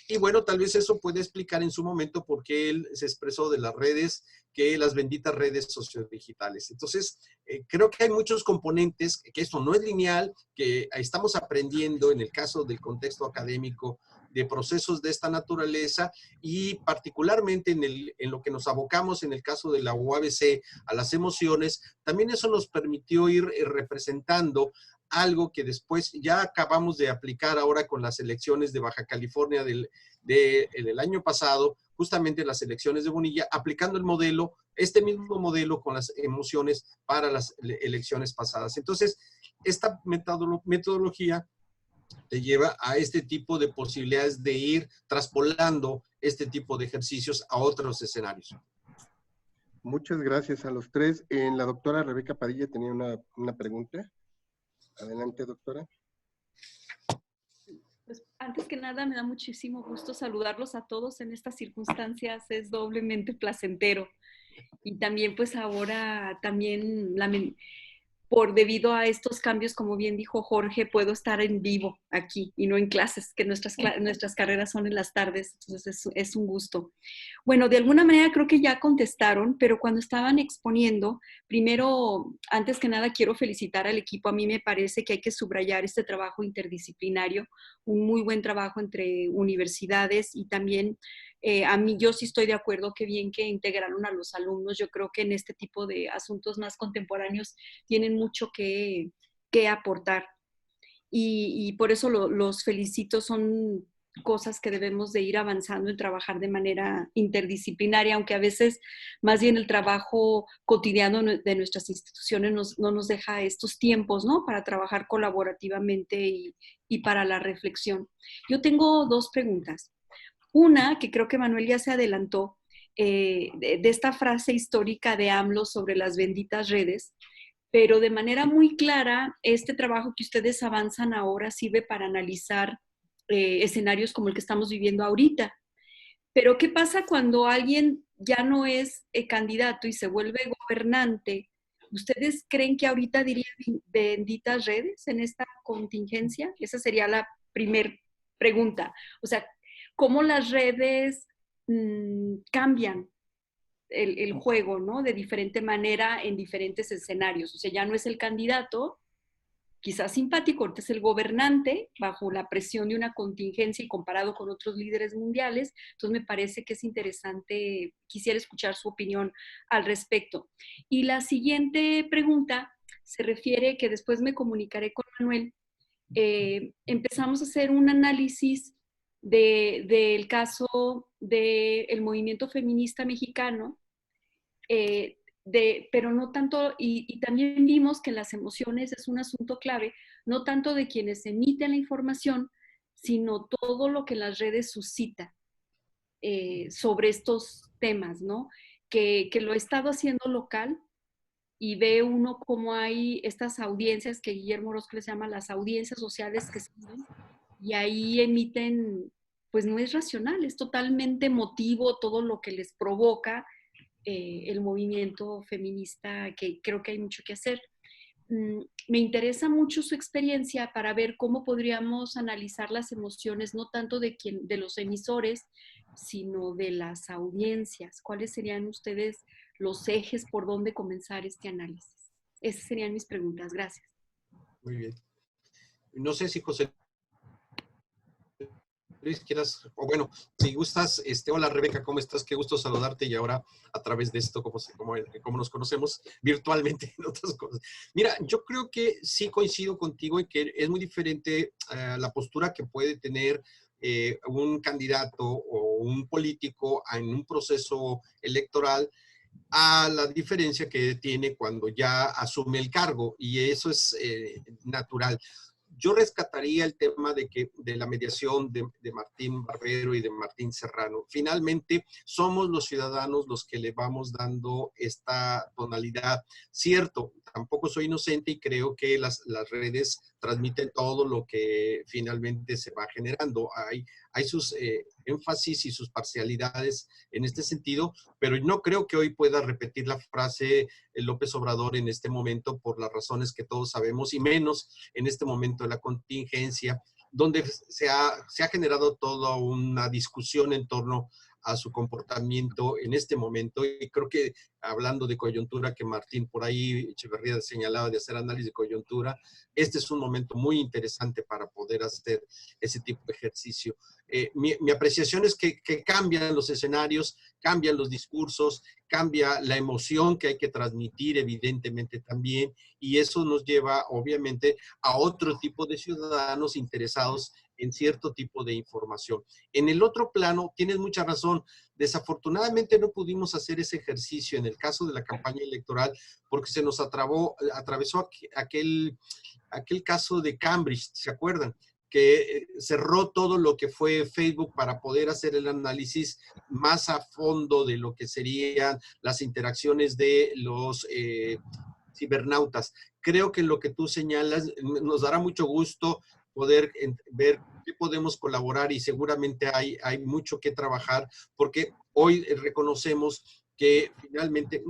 Y bueno, tal vez eso puede explicar en su momento por qué él se expresó de las redes, que las benditas redes sociodigitales. Entonces, creo que hay muchos componentes, que esto no es lineal, que estamos aprendiendo en el caso del contexto académico de procesos de esta naturaleza y particularmente en lo que nos abocamos en el caso de la UABC a las emociones, también eso nos permitió ir representando algo que después ya acabamos de aplicar ahora con las elecciones de Baja California del año pasado, justamente las elecciones de Bonilla, aplicando el modelo, este mismo modelo con las emociones para las elecciones pasadas. Entonces, esta metodología te lleva a este tipo de posibilidades de ir traspolando este tipo de ejercicios a otros escenarios. Muchas gracias a los tres. La doctora Rebeca Padilla tenía una pregunta. Adelante, doctora. Pues antes que nada, me da muchísimo gusto saludarlos a todos en estas circunstancias. Es doblemente placentero. Y también, pues ahora, también debido a estos cambios, como bien dijo Jorge, puedo estar en vivo aquí y no en clases, que nuestras carreras son en las tardes, entonces es un gusto. Bueno, de alguna manera creo que ya contestaron, pero cuando estaban exponiendo, primero, antes que nada, quiero felicitar al equipo. A mí me parece que hay que subrayar este trabajo interdisciplinario, un muy buen trabajo entre universidades y también a mí yo sí estoy de acuerdo que bien que integraron a los alumnos. Yo creo que en este tipo de asuntos más contemporáneos tienen mucho que aportar. Y por eso los felicito, son cosas que debemos de ir avanzando en trabajar de manera interdisciplinaria, aunque a veces más bien el trabajo cotidiano de nuestras instituciones no nos deja estos tiempos, ¿no? Para trabajar colaborativamente y para la reflexión. Yo tengo dos preguntas. Una, que creo que Manuel ya se adelantó, de esta frase histórica de AMLO sobre las benditas redes, pero de manera muy clara, este trabajo que ustedes avanzan ahora sirve para analizar escenarios como el que estamos viviendo ahorita. Pero ¿qué pasa cuando alguien ya no es candidato y se vuelve gobernante? ¿Ustedes creen que ahorita dirían benditas redes en esta contingencia? Esa sería la primera pregunta. O sea, ¿cómo las redes cambian el juego, ¿no? De diferente manera en diferentes escenarios? O sea, ya no es el candidato, quizás simpático, ahorita es el gobernante bajo la presión de una contingencia y comparado con otros líderes mundiales. Entonces me parece que es interesante, quisiera escuchar su opinión al respecto. Y la siguiente pregunta se refiere, que después me comunicaré con Manuel, empezamos a hacer un análisis del caso del movimiento feminista mexicano, pero no tanto, y también vimos que las emociones es un asunto clave, no tanto de quienes emiten la información, sino todo lo que las redes suscita sobre estos temas, ¿no? Que lo he estado haciendo local y ve uno cómo hay estas audiencias que Guillermo Orozco les llama las audiencias sociales que se ven, y ahí emiten, pues no es racional, es totalmente emotivo todo lo que les provoca el movimiento feminista, que creo que hay mucho que hacer. Me interesa mucho su experiencia para ver cómo podríamos analizar las emociones, no tanto de los emisores, sino de las audiencias. ¿Cuáles serían ustedes los ejes por donde comenzar este análisis? Esas serían mis preguntas. Gracias. Muy bien. No sé si José Luis quieras, o bueno, si gustas, hola Rebeca, ¿cómo estás? Qué gusto saludarte, y ahora a través de esto, como nos conocemos virtualmente en otras cosas. Mira, yo creo que sí coincido contigo en que es muy diferente la postura que puede tener un candidato o un político en un proceso electoral a la diferencia que tiene cuando ya asume el cargo, y eso es natural. Yo rescataría el tema de la mediación de Martín Barbero y de Martín Serrano. Finalmente, somos los ciudadanos los que le vamos dando esta tonalidad. Cierto, tampoco soy inocente y creo que las redes transmiten todo lo que finalmente se va generando. Hay sus énfasis y sus parcialidades en este sentido, pero no creo que hoy pueda repetir la frase López Obrador en este momento por las razones que todos sabemos, y menos en este momento de la contingencia, donde se ha generado toda una discusión en torno a su comportamiento en este momento. Y creo que, hablando de coyuntura, que Martín por ahí Echeverría señalaba de hacer análisis de coyuntura, este es un momento muy interesante para poder hacer ese tipo de ejercicio. Mi apreciación es que cambian los escenarios, cambian los discursos, cambia la emoción que hay que transmitir, evidentemente también, y eso nos lleva, obviamente, a otro tipo de ciudadanos interesados en cierto tipo de información. En el otro plano, tienes mucha razón, desafortunadamente no pudimos hacer ese ejercicio en el caso de la campaña electoral porque se nos atravesó aquel caso de Cambridge, ¿se acuerdan? Que cerró todo lo que fue Facebook para poder hacer el análisis más a fondo de lo que serían las interacciones de los cibernautas. Creo que lo que tú señalas nos dará mucho gusto poder ver qué podemos colaborar, y seguramente hay mucho que trabajar, porque hoy reconocemos que finalmente,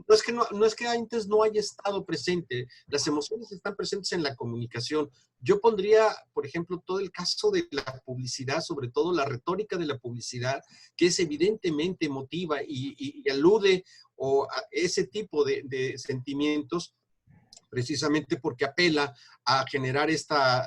no es que antes no haya estado presente, las emociones están presentes en la comunicación. Yo pondría, por ejemplo, todo el caso de la publicidad, sobre todo la retórica de la publicidad, que es evidentemente emotiva y alude a ese tipo de sentimientos, precisamente porque apela a generar esta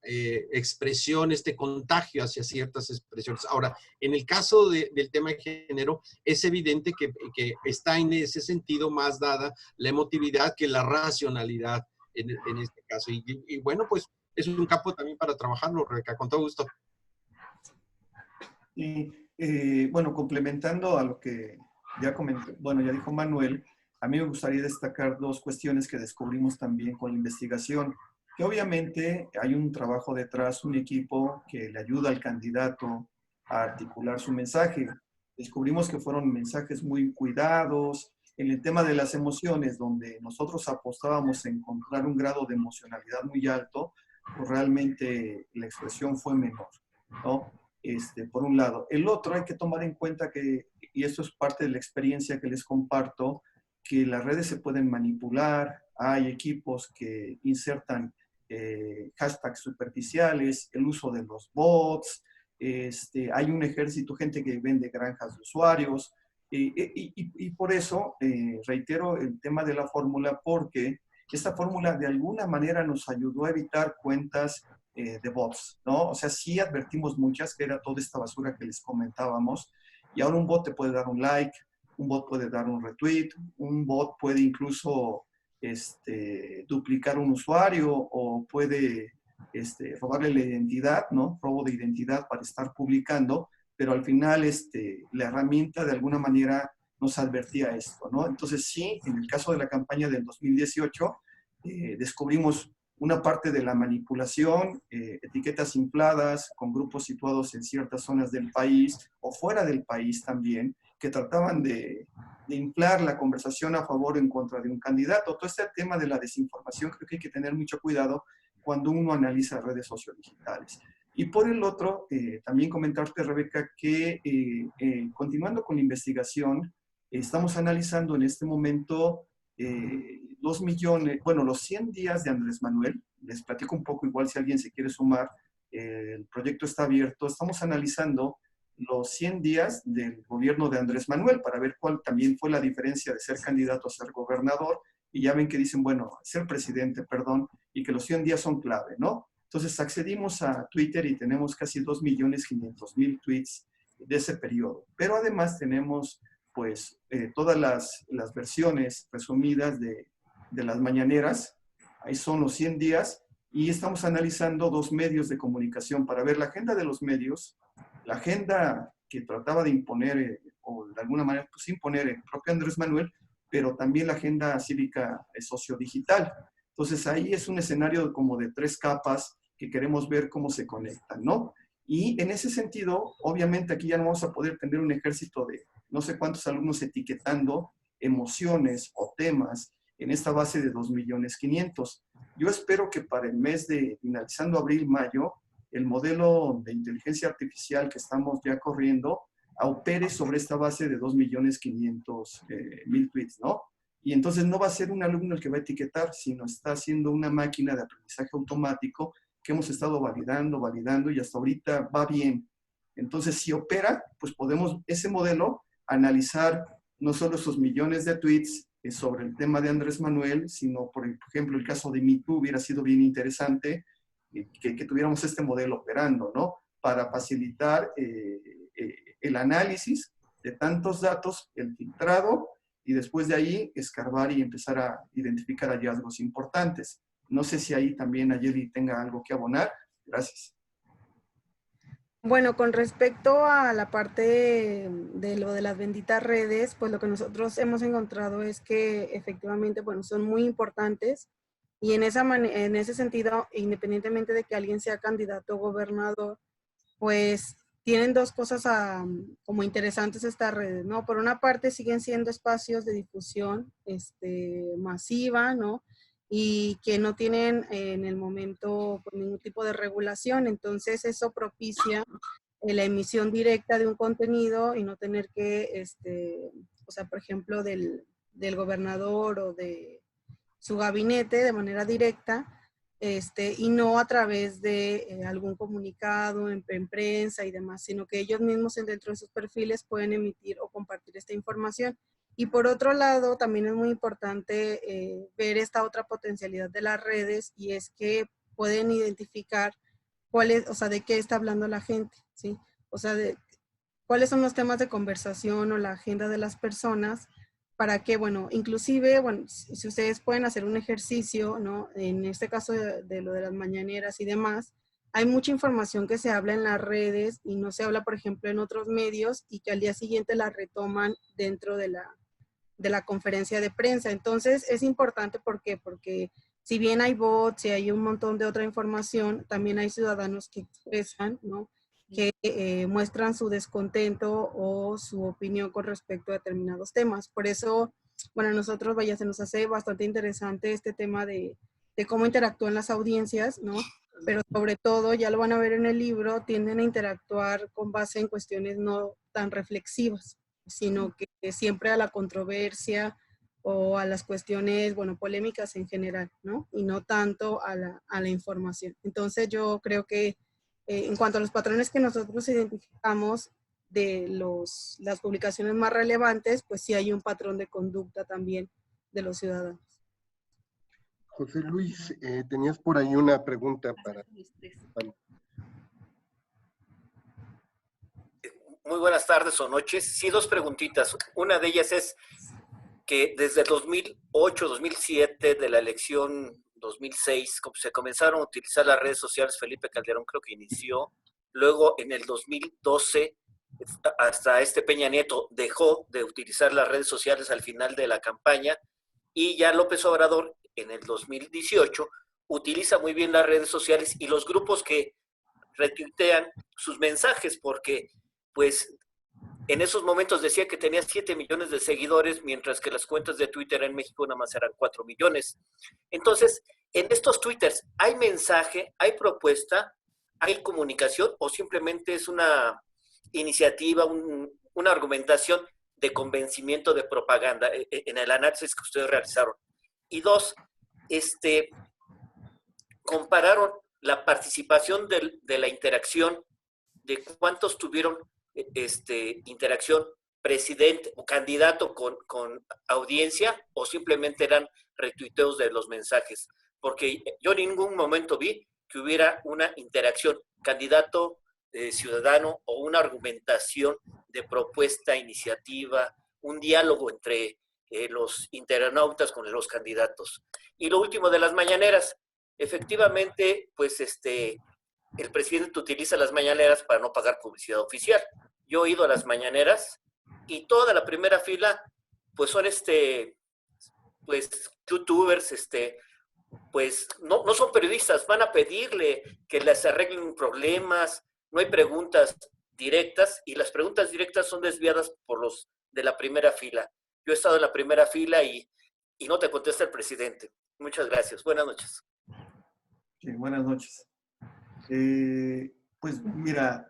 expresión, este contagio hacia ciertas expresiones. Ahora, en el caso del tema de género, es evidente que está en ese sentido más dada la emotividad que la racionalidad en este caso. Y bueno, pues es un campo también para trabajarlo, Rebeca, con todo gusto. Y bueno, complementando a lo que ya comentó, bueno, ya dijo Manuel, a mí me gustaría destacar dos cuestiones que descubrimos también con la investigación, que obviamente hay un trabajo detrás, un equipo que le ayuda al candidato a articular su mensaje. Descubrimos que fueron mensajes muy cuidados. En el tema de las emociones, donde nosotros apostábamos en encontrar un grado de emocionalidad muy alto, pues realmente la expresión fue menor, ¿no? Por un lado. El otro, hay que tomar en cuenta que, y esto es parte de la experiencia que les comparto, que las redes se pueden manipular, hay equipos que insertan hashtags superficiales, el uso de los bots, hay un ejército, gente que vende granjas de usuarios, y por eso reitero el tema de la fórmula, porque esta fórmula de alguna manera nos ayudó a evitar cuentas de bots, ¿no? O sea, sí advertimos muchas, que era toda esta basura que les comentábamos, y ahora un bot te puede dar un like, un bot puede dar un retweet, un bot puede incluso duplicar un usuario o puede robarle la identidad, ¿no? Robo de identidad para estar publicando, pero al final la herramienta de alguna manera nos advertía esto, ¿no? Entonces sí, en el caso de la campaña del 2018, descubrimos una parte de la manipulación, etiquetas infladas con grupos situados en ciertas zonas del país o fuera del país también, que trataban de inflar la conversación a favor o en contra de un candidato. Todo este tema de la desinformación creo que hay que tener mucho cuidado cuando uno analiza redes sociodigitales. Y por el otro, también comentarte, Rebeca, que continuando con la investigación, estamos analizando en este momento 2 millones, bueno, los 100 días de Andrés Manuel. Les platico un poco, igual si alguien se quiere sumar, el proyecto está abierto. Estamos analizando los 100 días del gobierno de Andrés Manuel para ver cuál también fue la diferencia de ser candidato a ser gobernador. Y ya ven que dicen, bueno, ser presidente, perdón, y que los 100 días son clave, ¿no? Entonces accedimos a Twitter y tenemos casi 2.500.000 tweets de ese periodo. Pero además tenemos, pues, todas las versiones resumidas de las mañaneras. Ahí son los 100 días. Y estamos analizando 2 medios de comunicación para ver la agenda de los medios, la agenda que trataba de imponer, o de alguna manera pues, imponer el propio Andrés Manuel, pero también la agenda cívica sociodigital. Entonces ahí es un escenario como de 3 capas que queremos ver cómo se conectan, ¿no? Y en ese sentido, obviamente aquí ya no vamos a poder tener un ejército de no sé cuántos alumnos etiquetando emociones o temas en esta base de 2.500.000. Yo espero que para el mes de, finalizando abril-mayo, el modelo de inteligencia artificial que estamos ya corriendo opere sobre esta base de 2.500.000 tweets, ¿no? Y entonces no va a ser un alumno el que va a etiquetar, sino está haciendo una máquina de aprendizaje automático que hemos estado validando y hasta ahorita va bien. Entonces, si opera, pues podemos, ese modelo, analizar no solo esos millones de tweets sobre el tema de Andrés Manuel, sino, por ejemplo, el caso de Me Too hubiera sido bien interesante que tuviéramos este modelo operando, ¿no? Para facilitar el análisis de tantos datos, el filtrado, y después de ahí escarbar y empezar a identificar hallazgos importantes. No sé si ahí también Ayeli tenga algo que abonar. Gracias. Bueno, con respecto a la parte de lo de las benditas redes, pues lo que nosotros hemos encontrado es que efectivamente, bueno, son muy importantes y en ese sentido, independientemente de que alguien sea candidato a gobernador, pues tienen dos cosas como interesantes estas redes, ¿no? Por una parte siguen siendo espacios de difusión masiva, ¿no? Y que no tienen en el momento pues, ningún tipo de regulación, entonces eso propicia la emisión directa de un contenido y no tener que, o sea, por ejemplo, del gobernador o de su gabinete de manera directa, y no a través de algún comunicado en prensa y demás, sino que ellos mismos dentro de sus perfiles pueden emitir o compartir esta información. Y por otro lado, también es muy importante ver esta otra potencialidad de las redes y es que pueden identificar cuáles, o sea, de qué está hablando la gente, ¿sí? O sea, de cuáles son los temas de conversación o la agenda de las personas para que, bueno, inclusive, bueno, si ustedes pueden hacer un ejercicio, ¿no? En este caso de lo de las mañaneras y demás, hay mucha información que se habla en las redes y no se habla, por ejemplo, en otros medios y que al día siguiente la retoman dentro de la conferencia de prensa. Entonces, es importante, ¿por qué? Porque si bien hay bots y hay un montón de otra información, también hay ciudadanos que expresan, ¿no? Que muestran su descontento o su opinión con respecto a determinados temas. Por eso, bueno, a nosotros, vaya, se nos hace bastante interesante este tema de cómo interactúan las audiencias, ¿no? Pero sobre todo, ya lo van a ver en el libro, tienden a interactuar con base en cuestiones no tan reflexivas, sino que siempre a la controversia o a las cuestiones, bueno, polémicas en general, ¿no? Y no tanto a la información. Entonces, yo creo que en cuanto a los patrones que nosotros identificamos de las publicaciones más relevantes, pues sí hay un patrón de conducta también de los ciudadanos. José Luis, tenías por ahí una pregunta para... Muy buenas tardes o noches. Sí, dos preguntitas. Una de ellas es que desde 2008, 2007, de la elección 2006, se comenzaron a utilizar las redes sociales. Felipe Calderón creo que inició. Luego, en el 2012, hasta Peña Nieto dejó de utilizar las redes sociales al final de la campaña. Y ya López Obrador, en el 2018, utiliza muy bien las redes sociales y los grupos que retuitean sus mensajes, porque pues en esos momentos decía que tenía 7 millones de seguidores, mientras que las cuentas de Twitter en México nada más eran 4 millones. Entonces, en estos Twitters, ¿hay mensaje, hay propuesta, hay comunicación o simplemente es una iniciativa, una argumentación de convencimiento de propaganda en el análisis que ustedes realizaron? Y dos, compararon la participación de la interacción, de cuántos tuvieron interacción presidente o candidato con audiencia o simplemente eran retuiteos de los mensajes, porque yo en ningún momento vi que hubiera una interacción candidato ciudadano o una argumentación de propuesta, iniciativa, un diálogo entre los internautas con los candidatos. Y lo último de las mañaneras, efectivamente, pues el presidente utiliza las mañaneras para no pagar publicidad oficial. Yo he ido a las mañaneras y toda la primera fila, pues son pues youtubers, pues no son periodistas, van a pedirle que les arreglen problemas, no hay preguntas directas y las preguntas directas son desviadas por los de la primera fila. Yo he estado en la primera fila y y no te contesta el presidente. Muchas gracias. Buenas noches. Sí, buenas noches. Pues mira,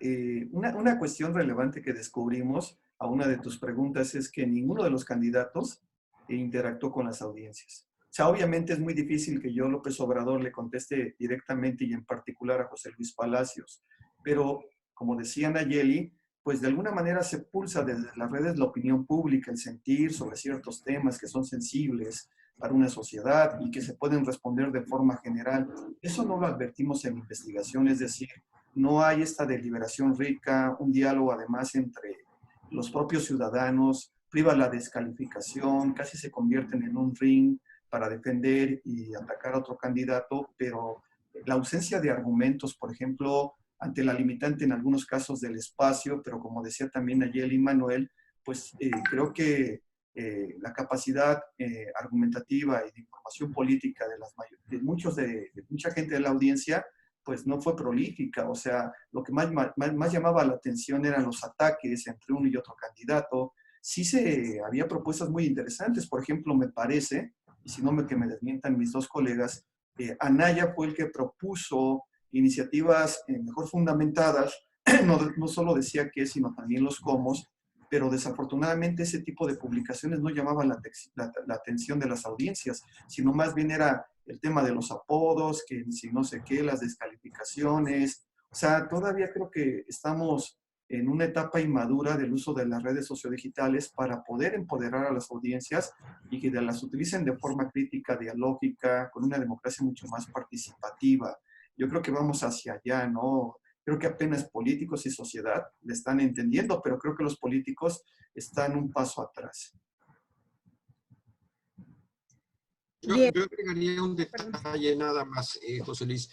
una cuestión relevante que descubrimos a una de tus preguntas es que ninguno de los candidatos interactuó con las audiencias. O sea, obviamente es muy difícil que yo, López Obrador, le conteste directamente y en particular a José Luis Palacios, pero como decía Nayeli, pues de alguna manera se pulsa desde las redes la opinión pública, el sentir sobre ciertos temas que son sensibles para una sociedad y que se pueden responder de forma general. Eso no lo advertimos en investigación, es decir, no hay esta deliberación rica, un diálogo además entre los propios ciudadanos, priva la descalificación, casi se convierten en un ring para defender y atacar a otro candidato, pero la ausencia de argumentos, por ejemplo, ante la limitante en algunos casos del espacio, pero como decía también Nayeli y Manuel, pues creo que la capacidad argumentativa y de información política de mucha gente de la audiencia, pues no fue prolífica. O sea, lo que más llamaba la atención eran los ataques entre uno y otro candidato. Sí había propuestas muy interesantes. Por ejemplo, me parece, y si no que me desmientan mis dos colegas, Anaya fue el que propuso iniciativas mejor fundamentadas, no solo decía qué, sino también los cómo, pero desafortunadamente ese tipo de publicaciones no llamaban la atención de las audiencias, sino más bien era el tema de los apodos, que si no sé qué, las descalificaciones. O sea, todavía creo que estamos en una etapa inmadura del uso de las redes sociodigitales para poder empoderar a las audiencias y que las utilicen de forma crítica, dialógica, con una democracia mucho más participativa. Yo creo que vamos hacia allá, ¿no? Creo que apenas políticos y sociedad le están entendiendo, pero creo que los políticos están un paso atrás. Yo agregaría un detalle nada más, José Luis,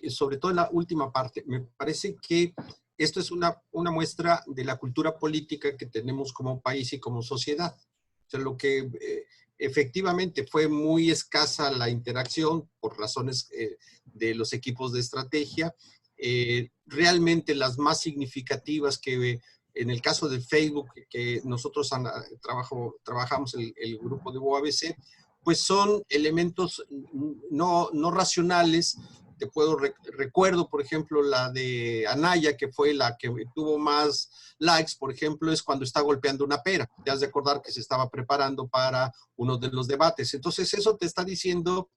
sobre todo en la última parte. Me parece que esto es una muestra de la cultura política que tenemos como país y como sociedad. O sea, lo que efectivamente fue muy escasa la interacción por razones de los equipos de estrategia. Realmente las más significativas que en el caso del Facebook, que nosotros trabajamos el grupo de UABC, pues son elementos no racionales. Te recuerdo, por ejemplo, la de Anaya, que fue la que tuvo más likes, por ejemplo, es cuando está golpeando una pera. Te has de acordar que se estaba preparando para uno de los debates. Entonces, eso te está diciendo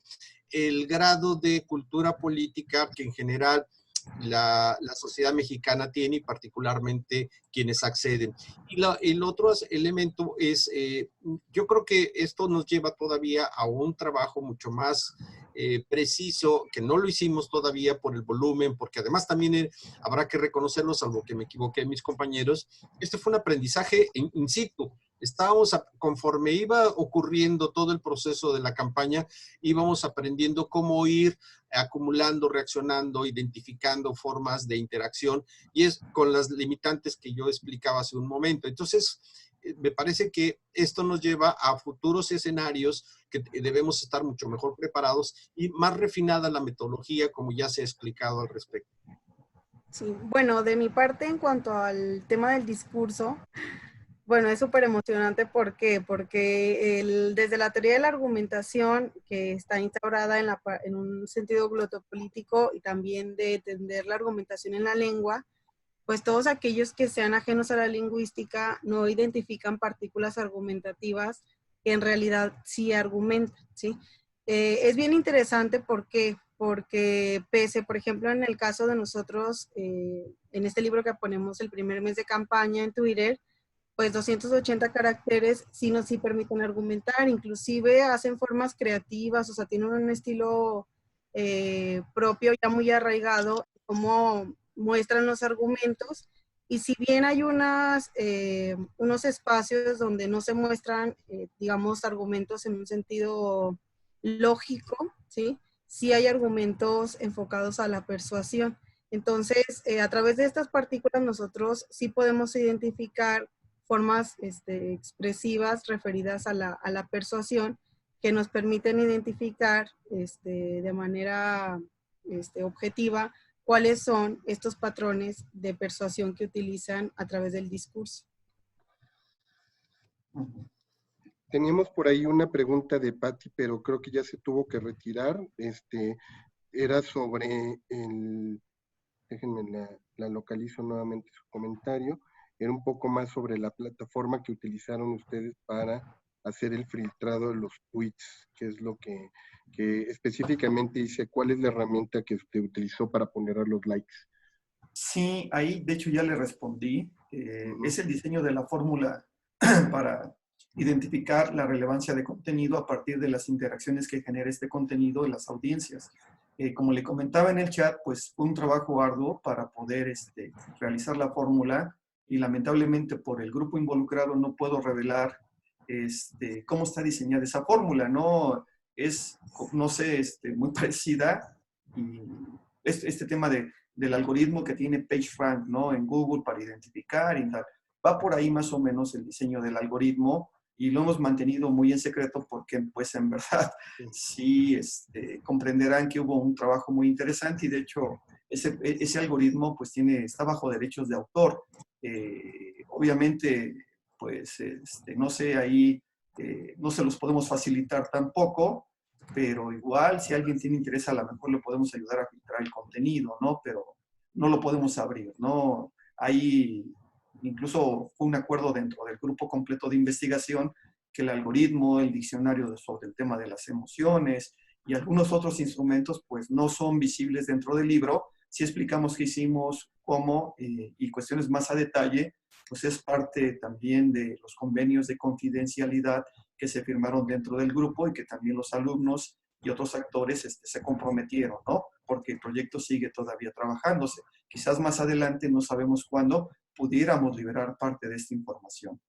el grado de cultura política que en general la sociedad mexicana tiene, y particularmente quienes acceden. Y el otro elemento es, yo creo que esto nos lleva todavía a un trabajo mucho más preciso, que no lo hicimos todavía por el volumen, porque además también habrá que reconocerlo, salvo que me equivoqué mis compañeros, este fue un aprendizaje in situ. Estábamos, conforme iba ocurriendo todo el proceso de la campaña, íbamos aprendiendo cómo ir acumulando, reaccionando, identificando formas de interacción, y es con las limitantes que yo explicaba hace un momento. Entonces, me parece que esto nos lleva a futuros escenarios que debemos estar mucho mejor preparados y más refinada la metodología, como ya se ha explicado al respecto. Sí, bueno, de mi parte, en cuanto al tema del discurso, bueno, es súper emocionante. ¿Por qué? Porque desde la teoría de la argumentación, que está instaurada en un sentido glotopolítico y también de entender la argumentación en la lengua, pues todos aquellos que sean ajenos a la lingüística no identifican partículas argumentativas que en realidad sí argumentan, ¿sí? Es bien interesante porque pese, por ejemplo, en el caso de nosotros, en este libro que ponemos el primer mes de campaña en Twitter, pues 280 caracteres sí permiten argumentar, inclusive hacen formas creativas, o sea, tienen un estilo propio ya muy arraigado, como muestran los argumentos, y si bien hay unos espacios donde no se muestran, digamos, argumentos en un sentido lógico, ¿sí? Sí hay argumentos enfocados a la persuasión. Entonces, a través de estas partículas nosotros sí podemos identificar formas expresivas referidas a la persuasión que nos permiten identificar de manera objetiva cuáles son estos patrones de persuasión que utilizan a través del discurso. teníamos por ahí una pregunta de Patti, pero creo que ya se tuvo que retirar. Era sobre déjenme la localizo nuevamente su comentario. Era un poco más sobre la plataforma que utilizaron ustedes para hacer el filtrado de los tweets, que es lo que específicamente dice, ¿cuál es la herramienta que usted utilizó para poner a los likes? Sí, ahí de hecho ya le respondí. Es el diseño de la fórmula para identificar la relevancia de contenido a partir de las interacciones que genera este contenido en las audiencias. Como le comentaba en el chat, pues fue un trabajo arduo para poder realizar la fórmula y lamentablemente por el grupo involucrado no puedo revelar cómo está diseñada esa fórmula, ¿no? Es, no sé, muy parecida y este tema del algoritmo que tiene PageRank, ¿no? En Google para identificar y tal. Va por ahí más o menos el diseño del algoritmo y lo hemos mantenido muy en secreto porque, pues, en verdad, sí comprenderán que hubo un trabajo muy interesante y, de hecho, ese algoritmo, pues, está bajo derechos de autor. Obviamente, pues, no sé, ahí no se los podemos facilitar tampoco, pero igual, si alguien tiene interés, a lo mejor le podemos ayudar a filtrar el contenido, ¿no? Pero no lo podemos abrir, ¿no? Ahí incluso fue un acuerdo dentro del grupo completo de investigación que el algoritmo, el diccionario sobre el tema de las emociones y algunos otros instrumentos, pues no son visibles dentro del libro. Si explicamos qué hicimos, cómo y cuestiones más a detalle, pues es parte también de los convenios de confidencialidad que se firmaron dentro del grupo y que también los alumnos y otros actores se comprometieron, ¿no? Porque el proyecto sigue todavía trabajándose. Quizás más adelante, no sabemos cuándo, pudiéramos liberar parte de esta información.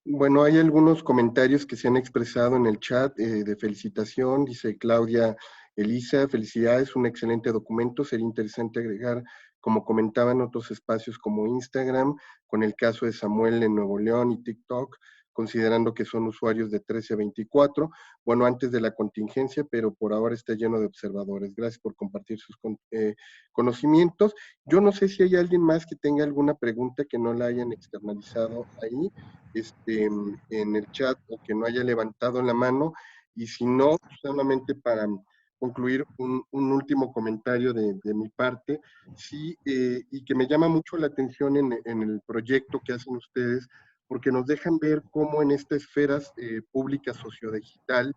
Bueno, hay algunos comentarios que se han expresado en el chat de felicitación. Dice Claudia Elisa, felicidades, un excelente documento. Sería interesante agregar, como comentaban, otros espacios como Instagram, con el caso de Samuel en Nuevo León y TikTok, considerando que son usuarios de 13 a 24, bueno, antes de la contingencia, pero por ahora está lleno de observadores. Gracias por compartir sus conocimientos. Yo no sé si hay alguien más que tenga alguna pregunta que no la hayan externalizado ahí, en el chat, o que no haya levantado la mano, y si no, solamente para concluir un último comentario de mi parte, sí, y que me llama mucho la atención en el proyecto que hacen ustedes, porque nos dejan ver cómo en esta esfera pública sociodigital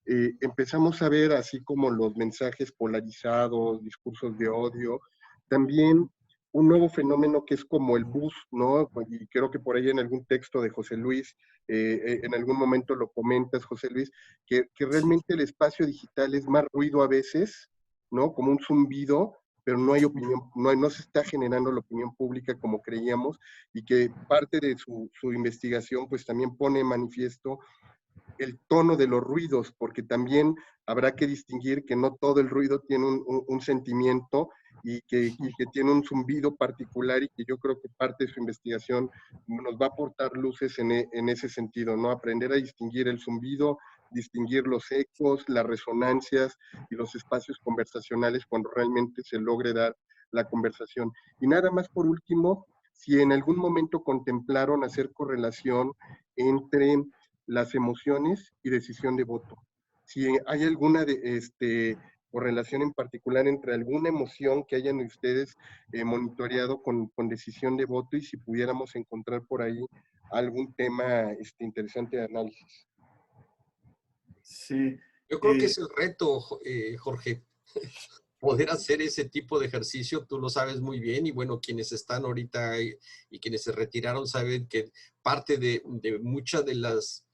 empezamos a ver, así como los mensajes polarizados, discursos de odio, también un nuevo fenómeno que es como el buzz, ¿no? Y creo que por ahí en algún texto de José Luis, en algún momento lo comentas, José Luis, que realmente el espacio digital es más ruido a veces, ¿no? Como un zumbido, pero no hay opinión, no se está generando la opinión pública como creíamos, y que parte de su investigación pues también pone en manifiesto el tono de los ruidos, porque también habrá que distinguir que no todo el ruido tiene un sentimiento y que tiene un zumbido particular, y que yo creo que parte de su investigación nos va a aportar luces en ese sentido, ¿no? Aprender a distinguir el zumbido, distinguir los ecos, las resonancias y los espacios conversacionales cuando realmente se logre dar la conversación. Y nada más por último, si en algún momento contemplaron hacer correlación entre las emociones y decisión de voto. Si hay alguna correlación en particular entre alguna emoción que hayan ustedes monitoreado con decisión de voto, y si pudiéramos encontrar por ahí algún tema interesante de análisis. Sí. Yo creo que es el reto, Jorge, poder hacer ese tipo de ejercicio. Tú lo sabes muy bien, y bueno, quienes están ahorita y quienes se retiraron saben que parte de muchas de las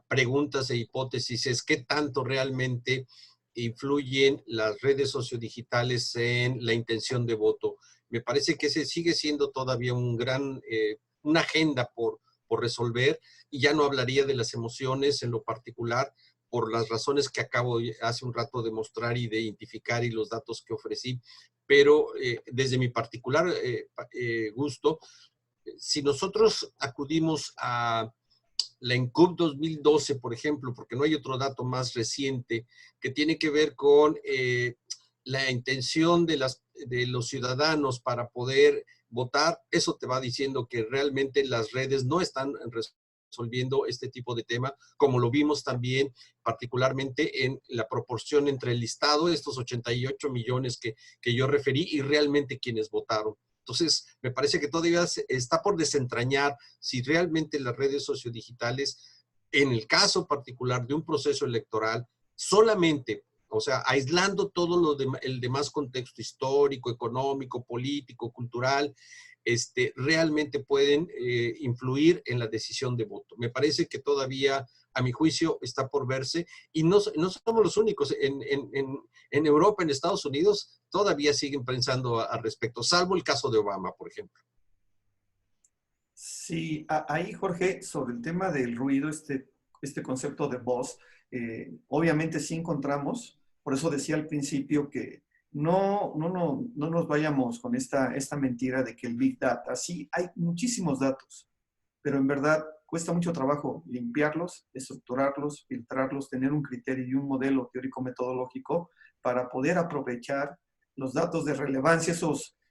preguntas e hipótesis es qué tanto realmente influyen las redes sociodigitales en la intención de voto. Me parece que ese sigue siendo todavía una agenda por resolver, y ya no hablaría de las emociones en lo particular, por las razones que acabo hace un rato de mostrar y de identificar, y los datos que ofrecí, pero desde mi particular gusto, si nosotros acudimos a la ENCUP 2012, por ejemplo, porque no hay otro dato más reciente, que tiene que ver con la intención de los ciudadanos para poder votar, eso te va diciendo que realmente las redes no están resolviendo este tipo de tema, como lo vimos también particularmente en la proporción entre el listado de estos 88 millones que yo referí y realmente quienes votaron. Entonces, me parece que todavía está por desentrañar si realmente las redes sociodigitales, en el caso particular de un proceso electoral, solamente, o sea, aislando todo el demás contexto histórico, económico, político, cultural, realmente pueden influir en la decisión de voto. Me parece que todavía, a mi juicio, está por verse, y no somos los únicos. En Europa, en Estados Unidos, todavía siguen pensando al respecto, salvo el caso de Obama, por ejemplo. Sí, ahí, Jorge, sobre el tema del ruido, este concepto de voz, obviamente sí encontramos, por eso decía al principio que no nos vayamos con esta mentira de que el Big Data, sí, hay muchísimos datos, pero en verdad cuesta mucho trabajo limpiarlos, estructurarlos, filtrarlos, tener un criterio y un modelo teórico-metodológico para poder aprovechar los datos de relevancia,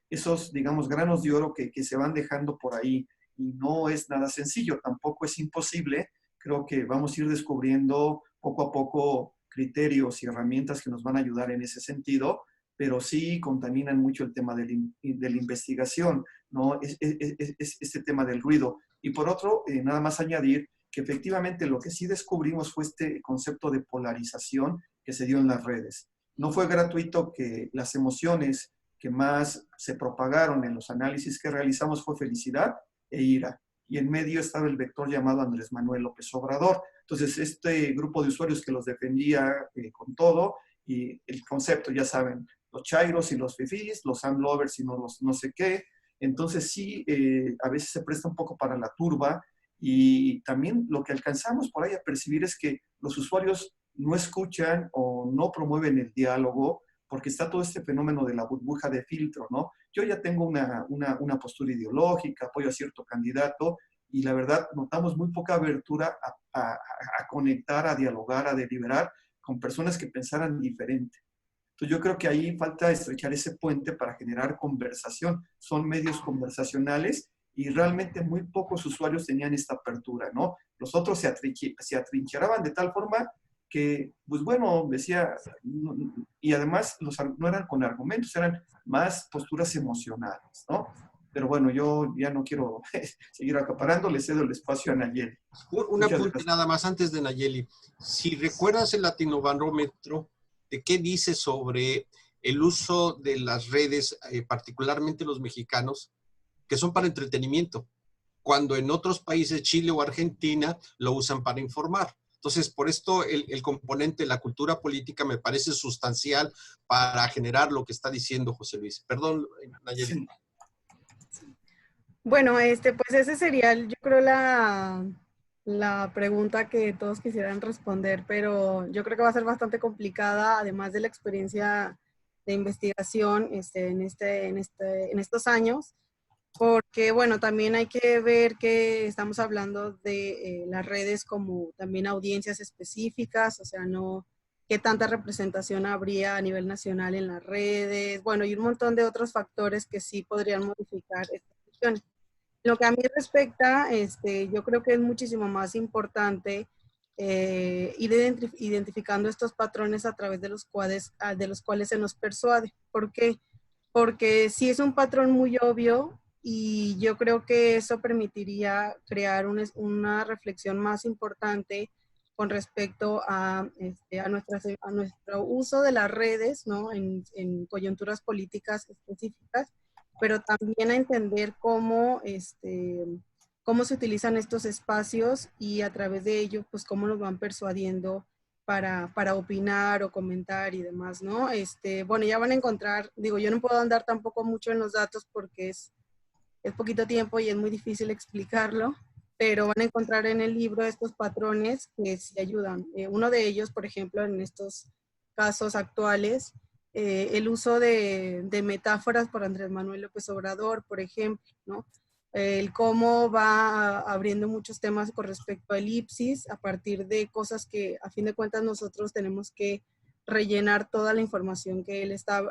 esos digamos, granos de oro que se van dejando por ahí. Y no es nada sencillo, tampoco es imposible. Creo que vamos a ir descubriendo poco a poco criterios y herramientas que nos van a ayudar en ese sentido, pero sí contaminan mucho el tema de la investigación, ¿no? Este tema del ruido. Y por otro, nada más añadir que efectivamente lo que sí descubrimos fue este concepto de polarización que se dio en las redes. No fue gratuito que las emociones que más se propagaron en los análisis que realizamos fue felicidad e ira. Y en medio estaba el vector llamado Andrés Manuel López Obrador. Entonces, este grupo de usuarios que los defendía con todo, y el concepto, ya saben, los chairos y los fifís, los amlovers y no sé qué. Entonces, sí, a veces se presta un poco para la turba, y también lo que alcanzamos por ahí a percibir es que los usuarios no escuchan o no promueven el diálogo, porque está todo este fenómeno de la burbuja de filtro, ¿no? Yo ya tengo una postura ideológica, apoyo a cierto candidato, y la verdad notamos muy poca abertura a conectar, a dialogar, a deliberar con personas que pensaran diferente. Entonces yo creo que ahí falta estrechar ese puente para generar conversación. Son medios conversacionales y realmente muy pocos usuarios tenían esta apertura, ¿no? Los otros se atrincheraban de tal forma que, pues bueno, decía, y además no eran con argumentos, eran más posturas emocionales, ¿no? Pero bueno, yo ya no quiero seguir acaparando, le cedo el espacio a Nayeli. Un apunte nada más antes de Nayeli. Si recuerdas el Latinobarómetro, ¿de qué dice sobre el uso de las redes, particularmente los mexicanos, que son para entretenimiento, cuando en otros países, Chile o Argentina, lo usan para informar? Entonces, por esto el componente de la cultura política me parece sustancial para generar lo que está diciendo José Luis. Perdón, Nayeli. Sí. Bueno, pues ese sería, yo creo, la pregunta que todos quisieran responder, pero yo creo que va a ser bastante complicada, además de la experiencia de investigación en estos años, porque, bueno, también hay que ver que estamos hablando de las redes como también audiencias específicas, o sea, no qué tanta representación habría a nivel nacional en las redes, bueno, y un montón de otros factores que sí podrían modificar estas cuestiones. Lo que a mí respecta, yo creo que es muchísimo más importante ir identificando estos patrones a través de los cuales se nos persuade. ¿Por qué? Porque sí es un patrón muy obvio y yo creo que eso permitiría crear una reflexión más importante con respecto a nuestro uso de las redes, ¿no? En coyunturas políticas específicas, pero también a entender cómo se utilizan estos espacios y a través de ello, pues cómo nos van persuadiendo para opinar o comentar y demás, ¿no? Bueno, ya van a encontrar, digo, yo no puedo andar tampoco mucho en los datos porque es poquito tiempo y es muy difícil explicarlo, pero van a encontrar en el libro estos patrones que sí ayudan. Uno de ellos, por ejemplo, en estos casos actuales, el uso de metáforas por Andrés Manuel López Obrador, por ejemplo, ¿no? El cómo va abriendo muchos temas con respecto a elipsis a partir de cosas que a fin de cuentas nosotros tenemos que rellenar toda la información que él está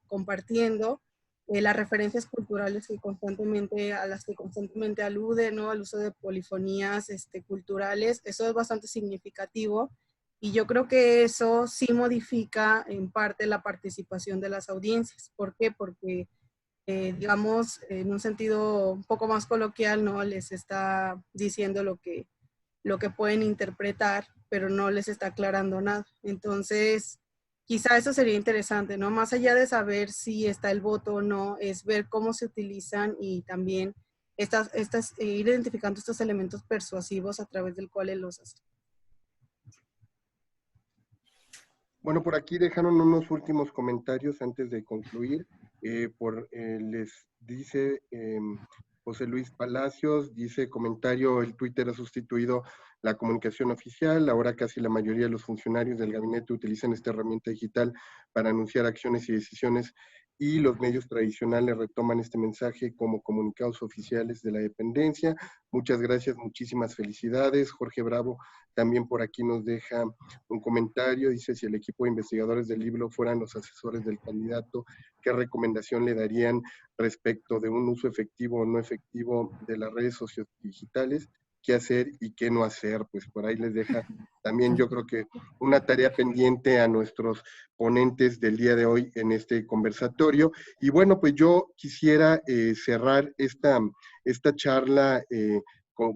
compartiendo. las referencias culturales a las que constantemente alude, ¿no? Al uso de polifonías culturales. Eso es bastante significativo y yo creo que eso sí modifica en parte la participación de las audiencias. ¿Por qué? Porque, digamos, en un sentido un poco más coloquial, ¿no? Les está diciendo lo que pueden interpretar, pero no les está aclarando nada. Entonces, quizá eso sería interesante, ¿no? Más allá de saber si está el voto o no, es ver cómo se utilizan y también ir identificando estos elementos persuasivos a través del cual los hacen. Bueno, por aquí dejaron unos últimos comentarios antes de concluir. Les dice José Luis Palacios, dice comentario, el Twitter ha sustituido la comunicación oficial, ahora casi la mayoría de los funcionarios del gabinete utilizan esta herramienta digital para anunciar acciones y decisiones y los medios tradicionales retoman este mensaje como comunicados oficiales de la dependencia. Muchas gracias, muchísimas felicidades. Jorge Bravo también por aquí nos deja un comentario, dice si el equipo de investigadores del libro fueran los asesores del candidato, ¿qué recomendación le darían respecto de un uso efectivo o no efectivo de las redes sociodigitales? ¿Qué hacer y qué no hacer? Pues por ahí les deja también yo creo que una tarea pendiente a nuestros ponentes del día de hoy en este conversatorio. Y bueno, pues yo quisiera cerrar esta charla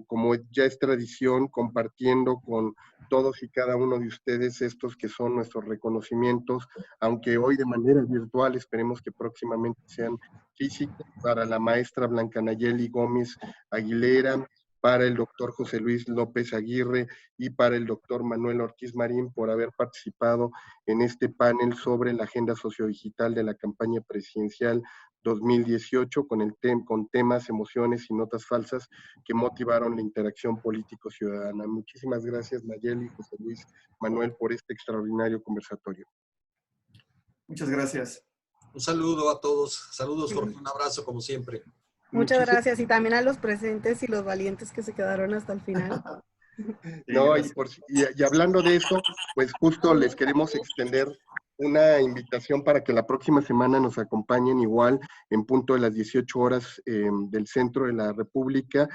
como ya es tradición, compartiendo con todos y cada uno de ustedes estos que son nuestros reconocimientos, aunque hoy de manera virtual, esperemos que próximamente sean físicos, para la maestra Blanca Nayeli Gómez Aguilera, para el doctor José Luis López Aguirre y para el doctor Manuel Ortiz Marín por haber participado en este panel sobre la agenda sociodigital de la campaña presidencial 2018 con temas, emociones y notas falsas que motivaron la interacción político-ciudadana. Muchísimas gracias, Nayeli, José Luis, Manuel, por este extraordinario conversatorio. Muchas gracias. Un saludo a todos. Saludos, Jorge. Un abrazo, como siempre. Muchas gracias. Y también a los presentes y los valientes que se quedaron hasta el final. No, y hablando de eso, pues justo les queremos extender una invitación para que la próxima semana nos acompañen igual en punto de las 18 horas del centro de la República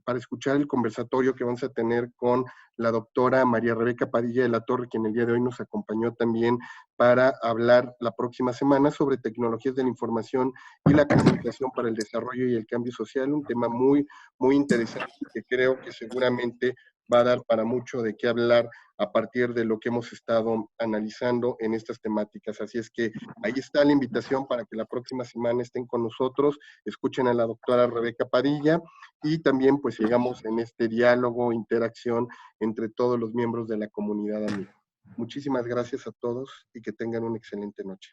para escuchar el conversatorio que vamos a tener con la doctora María Rebeca Padilla de la Torre, quien el día de hoy nos acompañó también para hablar la próxima semana sobre tecnologías de la información y la comunicación para el desarrollo y el cambio social, un tema muy, muy interesante que creo que seguramente va a dar para mucho de qué hablar a partir de lo que hemos estado analizando en estas temáticas. Así es que ahí está la invitación para que la próxima semana estén con nosotros, escuchen a la doctora Rebeca Padilla y también pues sigamos en este diálogo, interacción entre todos los miembros de la comunidad amiga. Muchísimas gracias a todos y que tengan una excelente noche.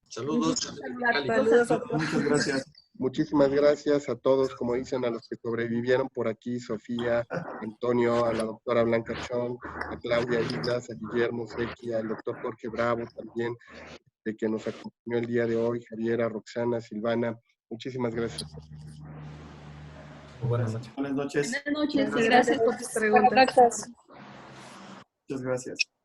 Saludos. Saludos a todos. Muchas gracias. Muchísimas gracias a todos, como dicen, a los que sobrevivieron por aquí, Sofía, Antonio, a la doctora Blanca Chong, a Claudia Islas, a Guillermo Sequi, al doctor Jorge Bravo también, de que nos acompañó el día de hoy, Javiera, Roxana, Silvana. Muchísimas gracias. Buenas noches. Buenas noches. Buenas noches y Gracias gracias por sus preguntas. Muchas gracias.